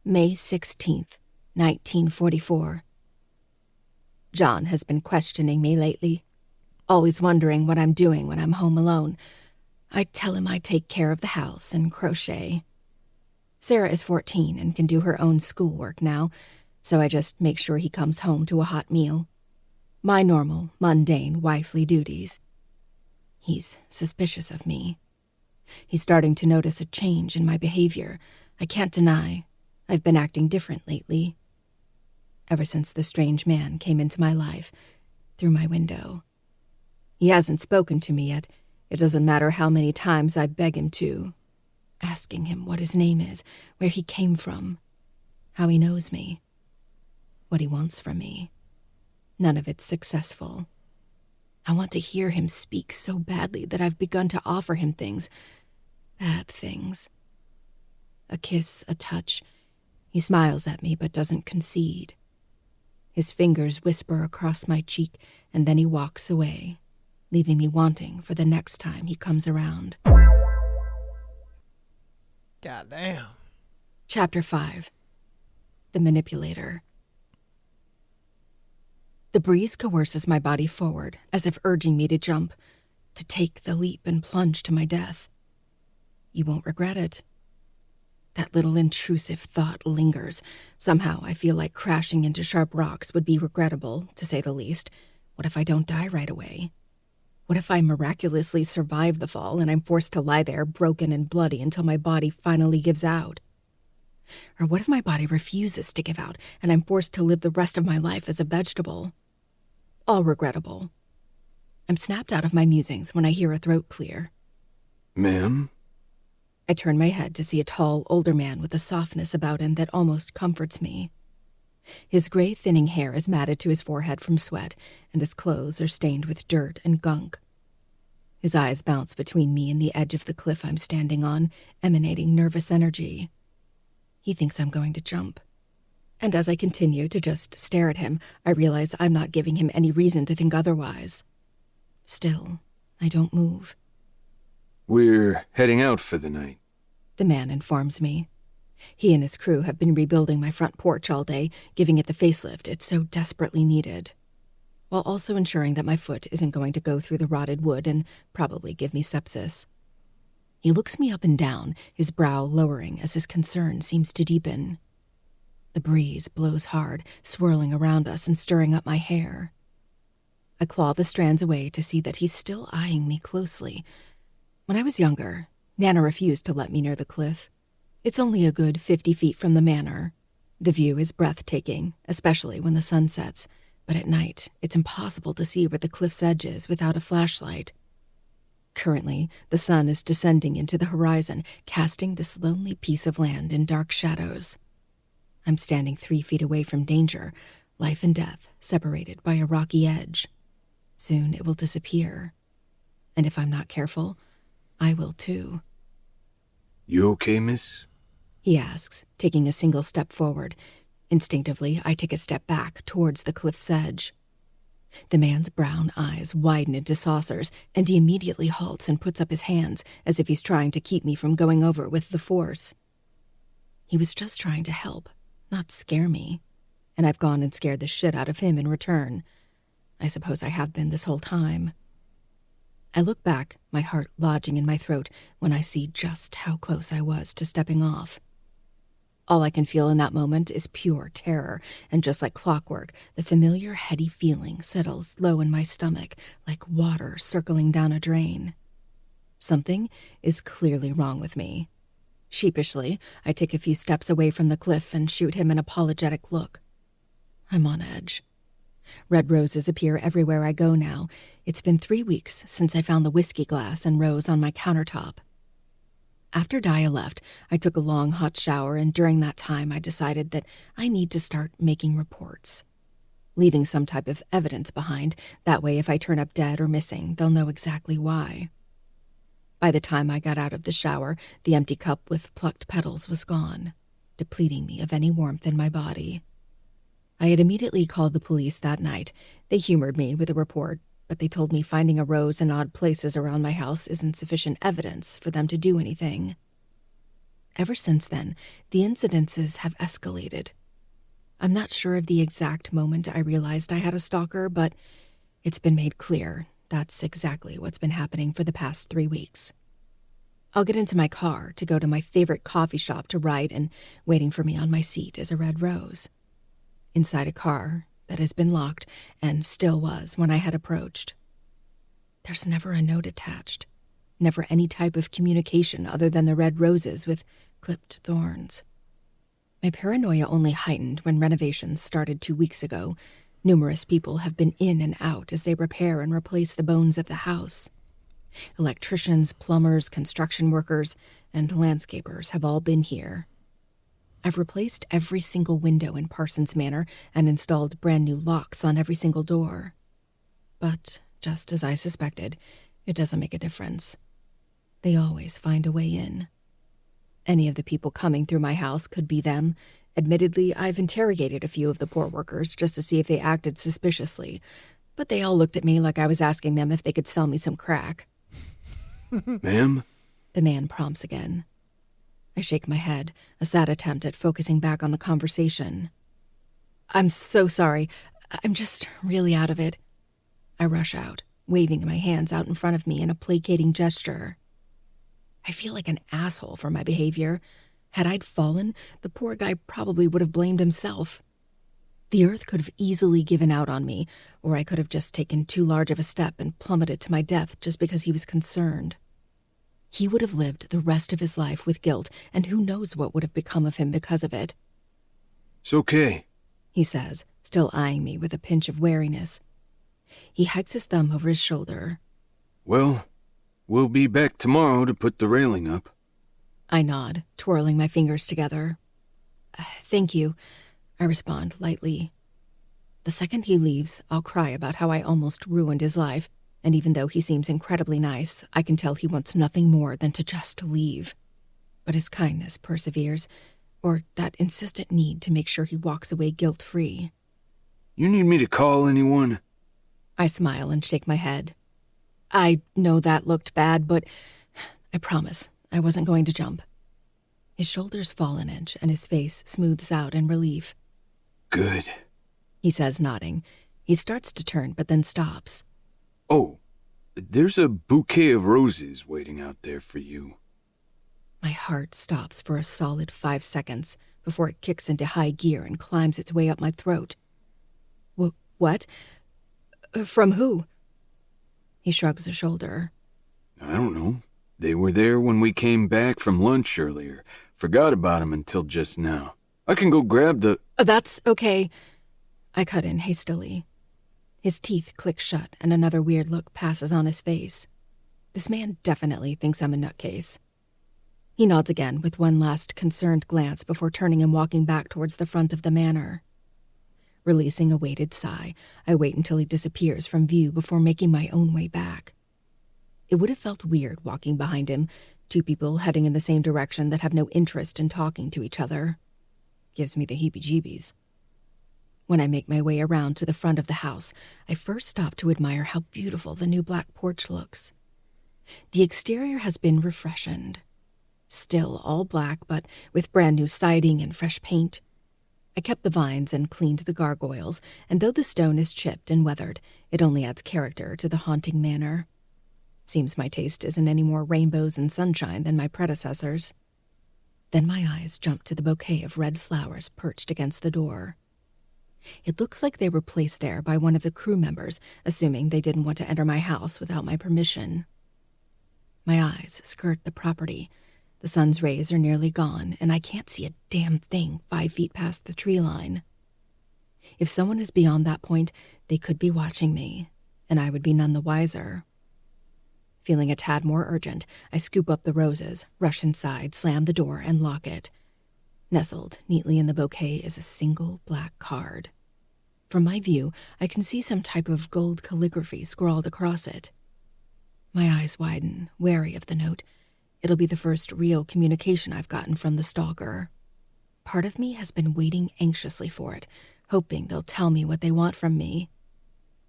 May 16th, 1944. John has been questioning me lately, always wondering what I'm doing when I'm home alone. I tell him I take care of the house and crochet. Sarah is 14 and can do her own schoolwork now, so I just make sure he comes home to a hot meal. My normal, mundane, wifely duties. He's suspicious of me. He's starting to notice a change in my behavior. I can't deny I've been acting different lately. Ever since the strange man came into my life, through my window. He hasn't spoken to me yet. It doesn't matter how many times I beg him to. Asking him what his name is, where he came from, how he knows me, what he wants from me. None of it's successful. I want to hear him speak so badly that I've begun to offer him things, bad things. A kiss, a touch. He smiles at me but doesn't concede. His fingers whisper across my cheek, and then he walks away, leaving me wanting for the next time he comes around. Goddamn. Chapter 5. The Manipulator. The breeze coerces my body forward, as if urging me to jump, to take the leap and plunge to my death. You won't regret it. That little intrusive thought lingers. Somehow I feel like crashing into sharp rocks would be regrettable, to say the least. What if I don't die right away? What if I miraculously survive the fall and I'm forced to lie there broken and bloody until my body finally gives out? Or what if my body refuses to give out and I'm forced to live the rest of my life as a vegetable? All regrettable. I'm snapped out of my musings when I hear a throat clear. Ma'am? I turn my head to see a tall, older man with a softness about him that almost comforts me. His gray, thinning hair is matted to his forehead from sweat, and his clothes are stained with dirt and gunk. His eyes bounce between me and the edge of the cliff I'm standing on, emanating nervous energy. He thinks I'm going to jump. And as I continue to just stare at him, I realize I'm not giving him any reason to think otherwise. Still, I don't move. We're heading out for the night. The man informs me. He and his crew have been rebuilding my front porch all day, giving it the facelift it so desperately needed, while also ensuring that my foot isn't going to go through the rotted wood and probably give me sepsis. He looks me up and down, his brow lowering as his concern seems to deepen. The breeze blows hard, swirling around us and stirring up my hair. I claw the strands away to see that he's still eyeing me closely. When I was younger, Nana refused to let me near the cliff. It's only a good 50 feet from the manor. The view is breathtaking, especially when the sun sets, but at night, it's impossible to see where the cliff's edge is without a flashlight. Currently, the sun is descending into the horizon, casting this lonely piece of land in dark shadows. I'm standing 3 feet away from danger, life and death separated by a rocky edge. Soon it will disappear. And if I'm not careful, I will too. You okay, miss? He asks, taking a single step forward. Instinctively, I take a step back towards the cliff's edge. The man's brown eyes widen into saucers, and he immediately halts and puts up his hands as if he's trying to keep me from going over with the force. He was just trying to help, not scare me, and I've gone and scared the shit out of him in return. I suppose I have been this whole time. I look back, my heart lodging in my throat, when I see just how close I was to stepping off. All I can feel in that moment is pure terror, and just like clockwork, the familiar heady feeling settles low in my stomach, like water circling down a drain. Something is clearly wrong with me. Sheepishly, I take a few steps away from the cliff and shoot him an apologetic look. I'm on edge. Red roses appear everywhere I go now. It's been 3 weeks since I found the whiskey glass and rose on my countertop. After Dia left, I took a long hot shower, and during that time I decided that I need to start making reports. Leaving some type of evidence behind, that way if I turn up dead or missing, they'll know exactly why. By the time I got out of the shower, the empty cup with plucked petals was gone, depleting me of any warmth in my body. I had immediately called the police that night. They humored me with a report, but they told me finding a rose in odd places around my house isn't sufficient evidence for them to do anything. Ever since then, the incidences have escalated. I'm not sure of the exact moment I realized I had a stalker, but it's been made clear that's exactly what's been happening for the past 3 weeks. I'll get into my car to go to my favorite coffee shop to write, and waiting for me on my seat is a red rose. Inside a car that has been locked and still was when I had approached. There's never a note attached, never any type of communication other than the red roses with clipped thorns. My paranoia only heightened when renovations started 2 weeks ago. Numerous people have been in and out as they repair and replace the bones of the house. Electricians, plumbers, construction workers, and landscapers have all been here. I've replaced every single window in Parsons Manor and installed brand new locks on every single door. But, just as I suspected, it doesn't make a difference. They always find a way in. Any of the people coming through my house could be them. Admittedly, I've interrogated a few of the poor workers just to see if they acted suspiciously, but they all looked at me like I was asking them if they could sell me some crack. Ma'am? The man prompts again. I shake my head, a sad attempt at focusing back on the conversation. I'm so sorry. I'm just really out of it. I rush out, waving my hands out in front of me in a placating gesture. I feel like an asshole for my behavior. Had I fallen, the poor guy probably would have blamed himself. The earth could have easily given out on me, or I could have just taken too large of a step and plummeted to my death just because he was concerned. He would have lived the rest of his life with guilt, and who knows what would have become of him because of it. It's okay. He says, still eyeing me with a pinch of wariness. He hikes his thumb over his shoulder. Well, we'll be back tomorrow to put the railing up. I nod, twirling my fingers together. Thank you, I respond lightly. The second he leaves, I'll cry about how I almost ruined his life, and even though he seems incredibly nice, I can tell he wants nothing more than to just leave. But his kindness perseveres, or that insistent need to make sure he walks away guilt-free. You need me to call anyone? I smile and shake my head. I know that looked bad, but I promise I wasn't going to jump. His shoulders fall an inch and his face smooths out in relief. Good. He says, nodding. He starts to turn, but then stops. Oh, there's a bouquet of roses waiting out there for you. My heart stops for a solid 5 seconds before it kicks into high gear and climbs its way up my throat. What? From who? He shrugs a shoulder. I don't know. They were there when we came back from lunch earlier. Forgot about them until just now. I can go grab the... That's okay. I cut in hastily. His teeth click shut and another weird look passes on his face. This man definitely thinks I'm a nutcase. He nods again with one last concerned glance before turning and walking back towards the front of the manor. Releasing a weighted sigh, I wait until he disappears from view before making my own way back. It would have felt weird walking behind him, two people heading in the same direction that have no interest in talking to each other. Gives me the heebie-jeebies. When I make my way around to the front of the house, I first stop to admire how beautiful the new black porch looks. The exterior has been refreshened. Still all black, but with brand new siding and fresh paint. I kept the vines and cleaned the gargoyles, and though the stone is chipped and weathered, it only adds character to the haunting manor. Seems my taste isn't any more rainbows and sunshine than my predecessors. Then my eyes jump to the bouquet of red flowers perched against the door. It looks like they were placed there by one of the crew members, assuming they didn't want to enter my house without my permission. My eyes skirt the property. The sun's rays are nearly gone, and I can't see a damn thing 5 feet past the tree line. If someone is beyond that point, they could be watching me, and I would be none the wiser. Feeling a tad more urgent, I scoop up the roses, rush inside, slam the door, and lock it. Nestled neatly in the bouquet is a single black card. From my view, I can see some type of gold calligraphy scrawled across it. My eyes widen, wary of the note. It'll be the first real communication I've gotten from the stalker. Part of me has been waiting anxiously for it, hoping they'll tell me what they want from me.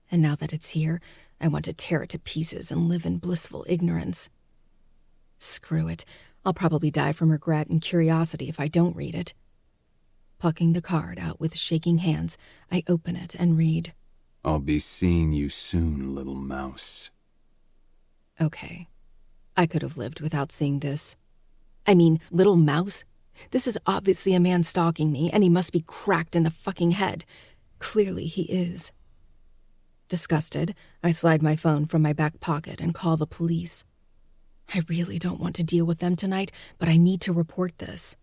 And now that it's here, I want to tear it to pieces and live in blissful ignorance. Screw it. I'll probably die from regret and curiosity if I don't read it. Plucking the card out with shaking hands, I open it and read. I'll be seeing you soon, little mouse. Okay. I could have lived without seeing this. I mean, little mouse? This is obviously a man stalking me, and he must be cracked in the fucking head. Clearly he is. Disgusted, I slide my phone from my back pocket and call the police. I really don't want to deal with them tonight, but I need to report this.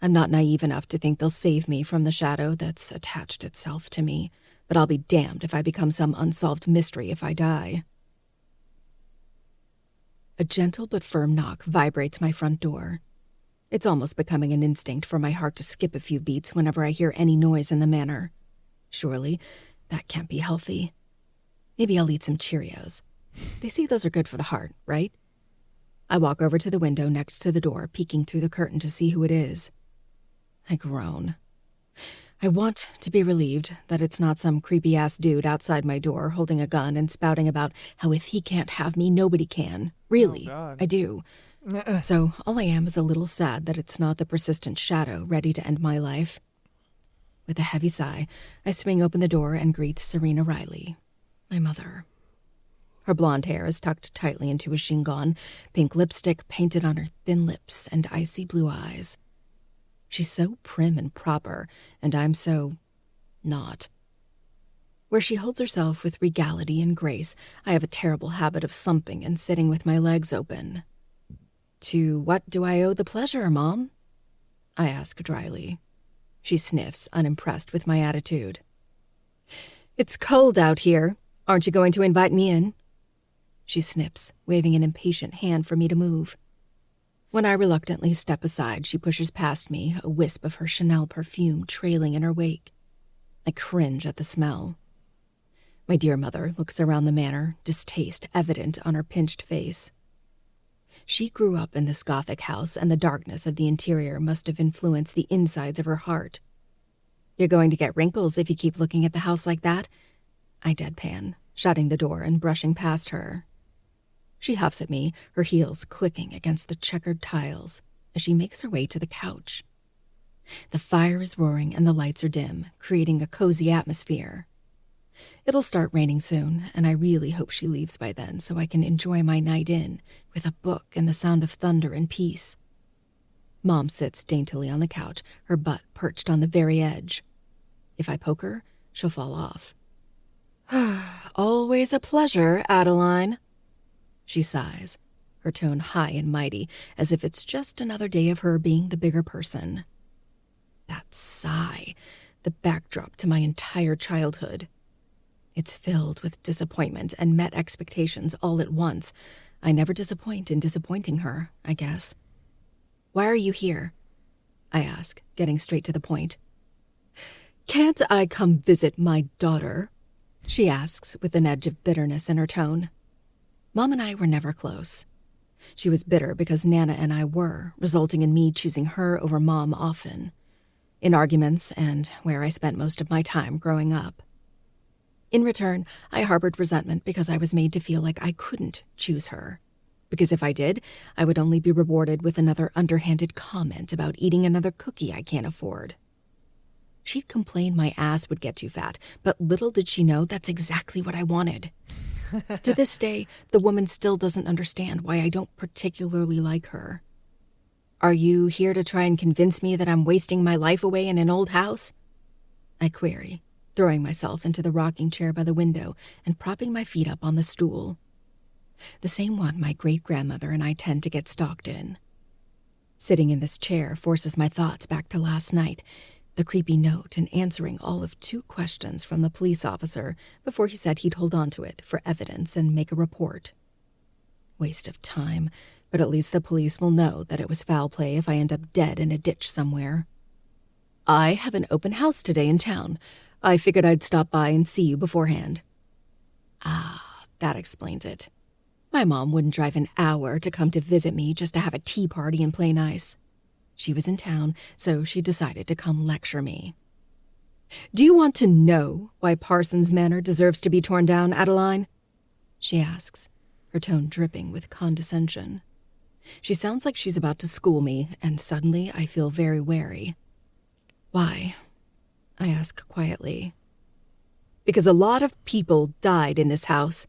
I'm not naive enough to think they'll save me from the shadow that's attached itself to me, but I'll be damned if I become some unsolved mystery if I die. A gentle but firm knock vibrates my front door. It's almost becoming an instinct for my heart to skip a few beats whenever I hear any noise in the manor. Surely, that can't be healthy. Maybe I'll eat some Cheerios. They say those are good for the heart, right? I walk over to the window next to the door, peeking through the curtain to see who it is. I groan. I want to be relieved that it's not some creepy-ass dude outside my door holding a gun and spouting about how if he can't have me, nobody can. Really, I do. So all I am is a little sad that it's not the persistent shadow ready to end my life. With a heavy sigh, I swing open the door and greet Serena Riley, my mother. Her blonde hair is tucked tightly into a chignon, pink lipstick painted on her thin lips, and icy blue eyes. She's so prim and proper, and I'm so not. Where she holds herself with regality and grace, I have a terrible habit of slumping and sitting with my legs open. To what do I owe the pleasure, Mom? I ask dryly. She sniffs, unimpressed with my attitude. It's cold out here. Aren't you going to invite me in? She snips, waving an impatient hand for me to move. When I reluctantly step aside, she pushes past me, a wisp of her Chanel perfume trailing in her wake. I cringe at the smell. My dear mother looks around the manor, distaste evident on her pinched face. She grew up in this Gothic house, and the darkness of the interior must have influenced the insides of her heart. You're going to get wrinkles if you keep looking at the house like that, I deadpan, shutting the door and brushing past her. She huffs at me, her heels clicking against the checkered tiles, as she makes her way to the couch. The fire is roaring and the lights are dim, creating a cozy atmosphere. It'll start raining soon, and I really hope she leaves by then so I can enjoy my night in with a book and the sound of thunder and peace. Mom sits daintily on the couch, her butt perched on the very edge. If I poke her, she'll fall off. Always a pleasure, Adeline. She sighs, her tone high and mighty, as if it's just another day of her being the bigger person. That sigh, the backdrop to my entire childhood. It's filled with disappointment and met expectations all at once. I never disappoint in disappointing her, I guess. Why are you here? I ask, getting straight to the point. Can't I come visit my daughter? She asks with an edge of bitterness in her tone. Mom and I were never close. She was bitter because Nana and I were, resulting in me choosing her over Mom often, in arguments and where I spent most of my time growing up. In return, I harbored resentment because I was made to feel like I couldn't choose her. Because if I did, I would only be rewarded with another underhanded comment about eating another cookie I can't afford. She'd complain my ass would get too fat, but little did she know that's exactly what I wanted. To this day, the woman still doesn't understand why I don't particularly like her. Are you here to try and convince me that I'm wasting my life away in an old house? I query, throwing myself into the rocking chair by the window and propping my feet up on the stool. The same one my great-grandmother and I tend to get stalked in. Sitting in this chair forces my thoughts back to last night, the creepy note and answering all of 2 questions from the police officer before he said he'd hold on to it for evidence and make a report. Waste of time, but at least the police will know that it was foul play if I end up dead in a ditch somewhere. I have an open house today in town. I figured I'd stop by and see you beforehand. Ah, that explains it. My mom wouldn't drive an hour to come to visit me just to have a tea party and play nice. She was in town, so she decided to come lecture me. Do you want to know why Parsons Manor deserves to be torn down, Adeline? She asks, her tone dripping with condescension. She sounds like she's about to school me, and suddenly I feel very wary. Why? I ask quietly. Because a lot of people died in this house.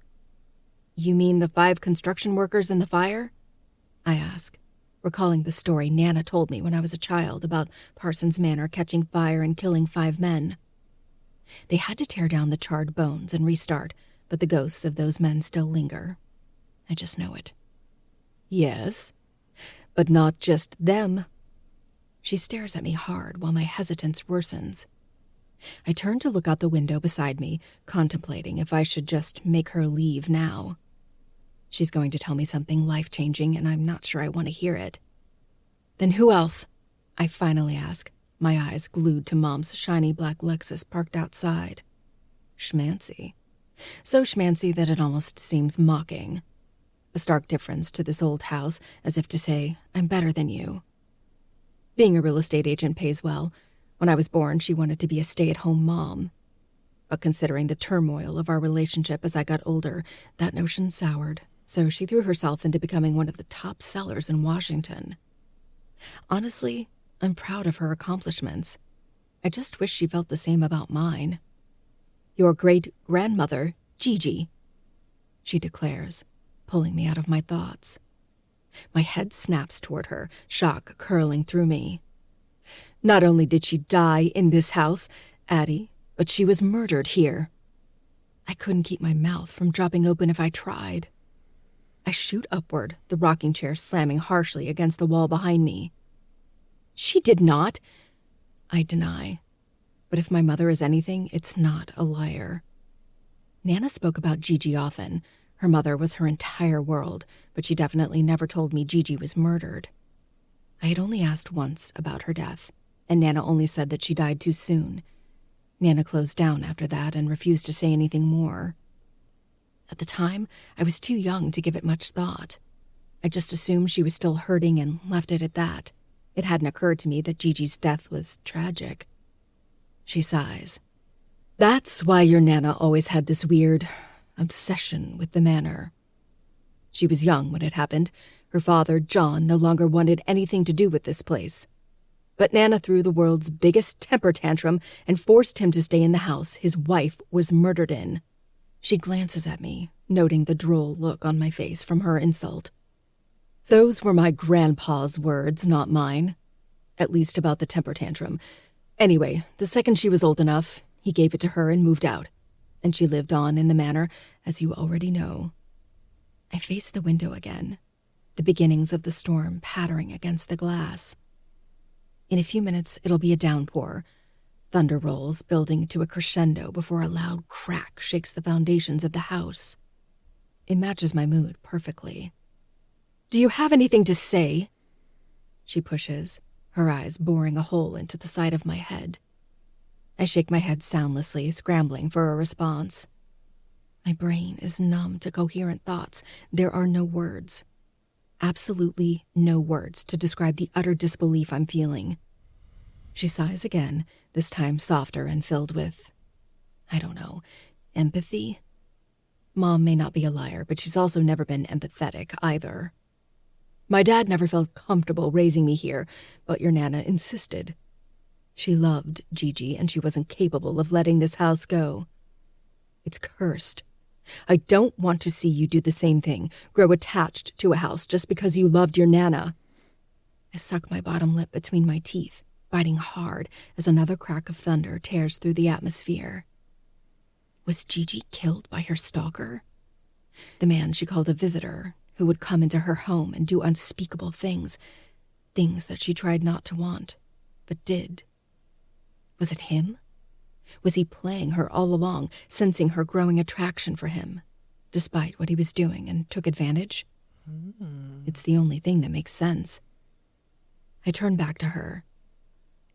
You mean the 5 construction workers in the fire? I ask, recalling the story Nana told me when I was a child about Parsons Manor catching fire and killing 5 men. They had to tear down the charred bones and restart, but the ghosts of those men still linger. I just know it. Yes, but not just them. She stares at me hard while my hesitance worsens. I turn to look out the window beside me, contemplating if I should just make her leave now. She's going to tell me something life-changing, and I'm not sure I want to hear it. Then who else? I finally ask, my eyes glued to Mom's shiny black Lexus parked outside. Schmancy. So schmancy that it almost seems mocking. A stark difference to this old house, as if to say, I'm better than you. Being a real estate agent pays well. When I was born, she wanted to be a stay-at-home mom. But considering the turmoil of our relationship as I got older, that notion soured, so she threw herself into becoming one of the top sellers in Washington. Honestly, I'm proud of her accomplishments. I just wish she felt the same about mine. Your great-grandmother, Gigi, she declares, pulling me out of my thoughts. My head snaps toward her, shock curling through me. Not only did she die in this house, Addie, But she was murdered here. I couldn't keep my mouth from dropping open if I tried. I shoot upward, the rocking chair slamming harshly against the wall behind me. She did not, I deny. But if my mother is anything, it's not a liar. Nana spoke about Gigi often. Her mother was her entire world, but she definitely never told me Gigi was murdered. I had only asked once about her death, and Nana only said that she died too soon. Nana closed down after that and refused to say anything more. At the time, I was too young to give it much thought. I just assumed she was still hurting and left it at that. It hadn't occurred to me that Gigi's death was tragic. She sighs. That's why your Nana always had this weird obsession with the manor. She was young when it happened. Her father, John, no longer wanted anything to do with this place. But Nana threw the world's biggest temper tantrum and forced him to stay in the house his wife was murdered in. She glances at me, noting the droll look on my face from her insult. Those were my grandpa's words, not mine. At least about the temper tantrum. Anyway, the second she was old enough, he gave it to her and moved out. And she lived on in the manor, as you already know. I face the window again, the beginnings of the storm pattering against the glass. In a few minutes, it'll be a downpour. Thunder rolls, building to a crescendo before a loud crack shakes the foundations of the house. It matches my mood perfectly. Do you have anything to say? She pushes, her eyes boring a hole into the side of my head. I shake my head soundlessly, scrambling for a response. My brain is numb to coherent thoughts. There are no words. Absolutely no words to describe the utter disbelief I'm feeling. She sighs again, this time softer and filled with, I don't know, empathy? Mom may not be a liar, but she's also never been empathetic either. My dad never felt comfortable raising me here, but your Nana insisted. She loved Gigi, and she wasn't capable of letting this house go. It's cursed. I don't want to see you do the same thing, grow attached to a house just because you loved your Nana. I suck my bottom lip between my teeth, biting hard as another crack of thunder tears through the atmosphere. Was Gigi killed by her stalker? The man she called a visitor, who would come into her home and do unspeakable things, things that she tried not to want, but did. Was it him? Was he playing her all along, sensing her growing attraction for him, despite what he was doing, and took advantage? It's the only thing that makes sense. I turn back to her.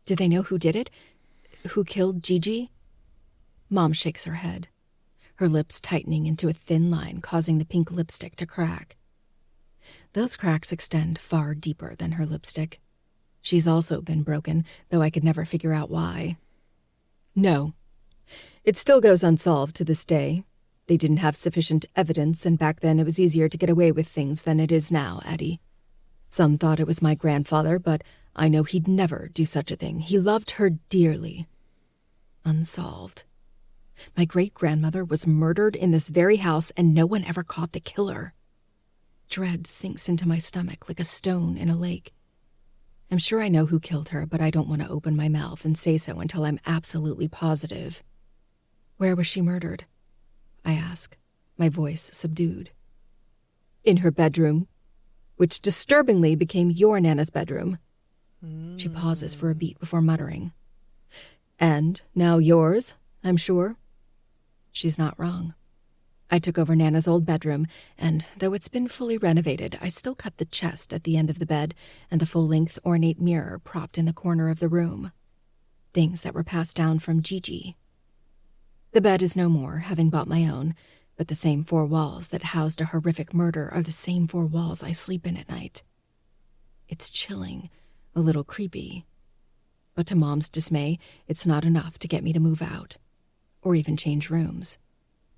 Do they know who did it? Who killed Gigi? Mom shakes her head, her lips tightening into a thin line, causing the pink lipstick to crack. Those cracks extend far deeper than her lipstick. She's also been broken, though I could never figure out why. No. It still goes unsolved to this day. They didn't have sufficient evidence, and back then it was easier to get away with things than it is now, Addie. Some thought it was my grandfather, but I know he'd never do such a thing. He loved her dearly. Unsolved. My great-grandmother was murdered in this very house, and no one ever caught the killer. Dread sinks into my stomach like a stone in a lake. I'm sure I know who killed her, but I don't want to open my mouth and say so until I'm absolutely positive. Where was she murdered? I ask, my voice subdued. In her bedroom, which disturbingly became your Nana's bedroom. She pauses for a beat before muttering. And now yours, I'm sure. She's not wrong. I took over Nana's old bedroom, and though it's been fully renovated, I still kept the chest at the end of the bed and the full-length ornate mirror propped in the corner of the room. Things that were passed down from Gigi. The bed is no more, having bought my own, but the same 4 walls that housed a horrific murder are the same 4 walls I sleep in at night. It's chilling, a little creepy. But to Mom's dismay, it's not enough to get me to move out, or even change rooms.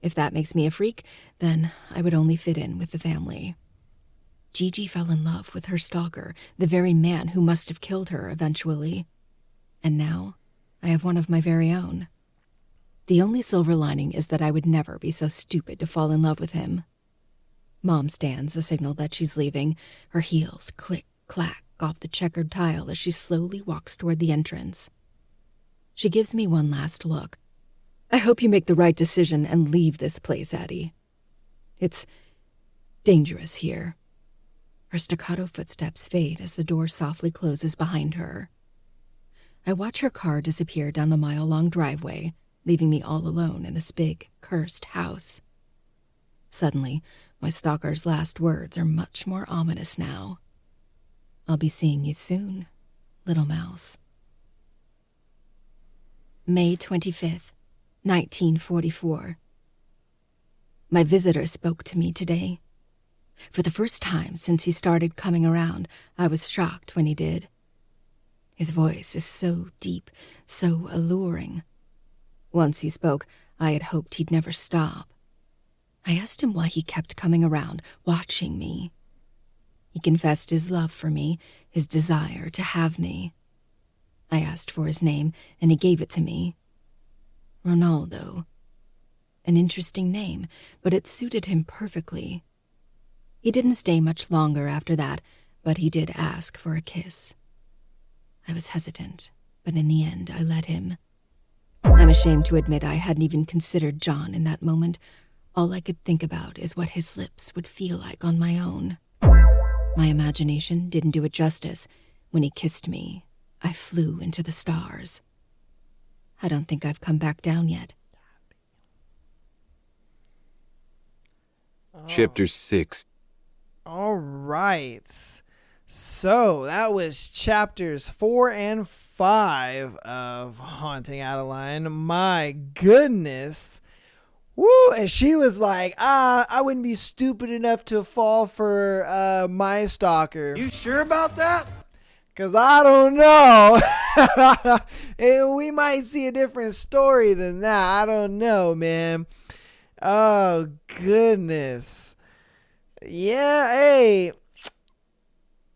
If that makes me a freak, then I would only fit in with the family. Gigi fell in love with her stalker, the very man who must have killed her eventually. And now, I have one of my very own. The only silver lining is that I would never be so stupid to fall in love with him. Mom stands, a signal that she's leaving, her heels click, clack off the checkered tile as she slowly walks toward the entrance. She gives me one last look, I hope you make the right decision and leave this place, Addie. It's dangerous here. Her staccato footsteps fade as the door softly closes behind her. I watch her car disappear down the mile-long driveway, leaving me all alone in this big, cursed house. Suddenly, my stalker's last words are much more ominous now. I'll be seeing you soon, little mouse. May 25th, 1944. My visitor spoke to me today. For the first time since he started coming around, I was shocked when he did. His voice is so deep, so alluring. Once he spoke, I had hoped he'd never stop. I asked him why he kept coming around, watching me. He confessed his love for me, his desire to have me. I asked for his name, and he gave it to me. Ronaldo. An interesting name, but it suited him perfectly. He didn't stay much longer after that, but he did ask for a kiss. I was hesitant, but in the end I let him. I'm ashamed to admit I hadn't even considered John in that moment. All I could think about is what his lips would feel like on my own. My imagination didn't do it justice. When he kissed me, I flew into the stars. I don't think I've come back down yet. Chapter 6. All right. So that was chapters 4 and 5 of Haunting Adeline. My goodness. Woo! And she was like, I wouldn't be stupid enough to fall for my stalker. You sure about that? Because I don't know. And we might see a different story than that. I don't know, man. Oh, goodness. Yeah, hey.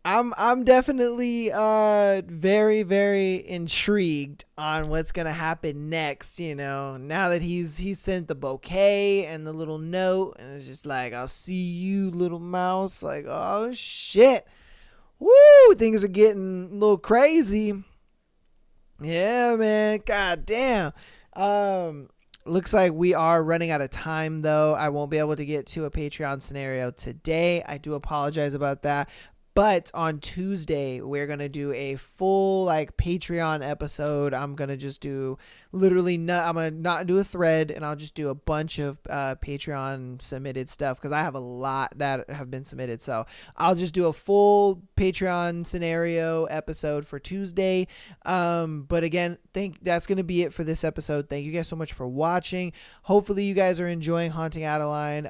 I'm definitely very, very intrigued on what's gonna happen next, you know, now that he's sent the bouquet and the little note, and it's just like, I'll see you, little mouse. Like, oh shit. Woo, things are getting a little crazy. Yeah, man. God damn. Looks like we are running out of time, though. I won't be able to get to a Patreon scenario today. I do apologize about that. But on Tuesday, we're going to do a full Patreon episode. I'm going to just do I'm going to not do a thread, and I'll just do a bunch of Patreon submitted stuff because I have a lot that have been submitted. So I'll just do a full Patreon scenario episode for Tuesday. But again, that's going to be it for this episode. Thank you guys so much for watching. Hopefully you guys are enjoying Haunting Adeline.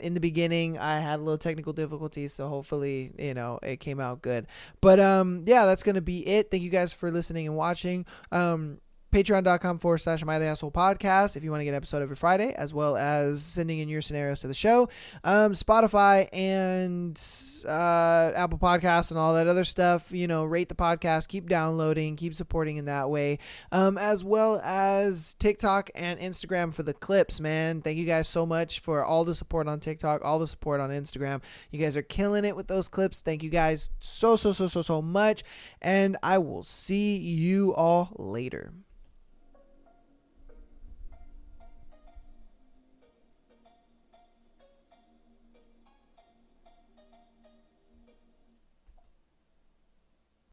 In the beginning, I had a little technical difficulties, so hopefully, it came out good. But yeah, that's going to be it. Thank you guys for listening and watching. Patreon.com/Am I the Asshole Podcast if you want to get an episode every Friday, as well as sending in your scenarios to the show. Spotify and Apple Podcasts and all that other stuff. Rate the podcast, keep downloading, keep supporting in that way, as well as TikTok and Instagram for the clips, man. Thank you guys so much for all the support on TikTok, all the support on Instagram. You guys are killing it with those clips. Thank you guys so much, and I will see you all later.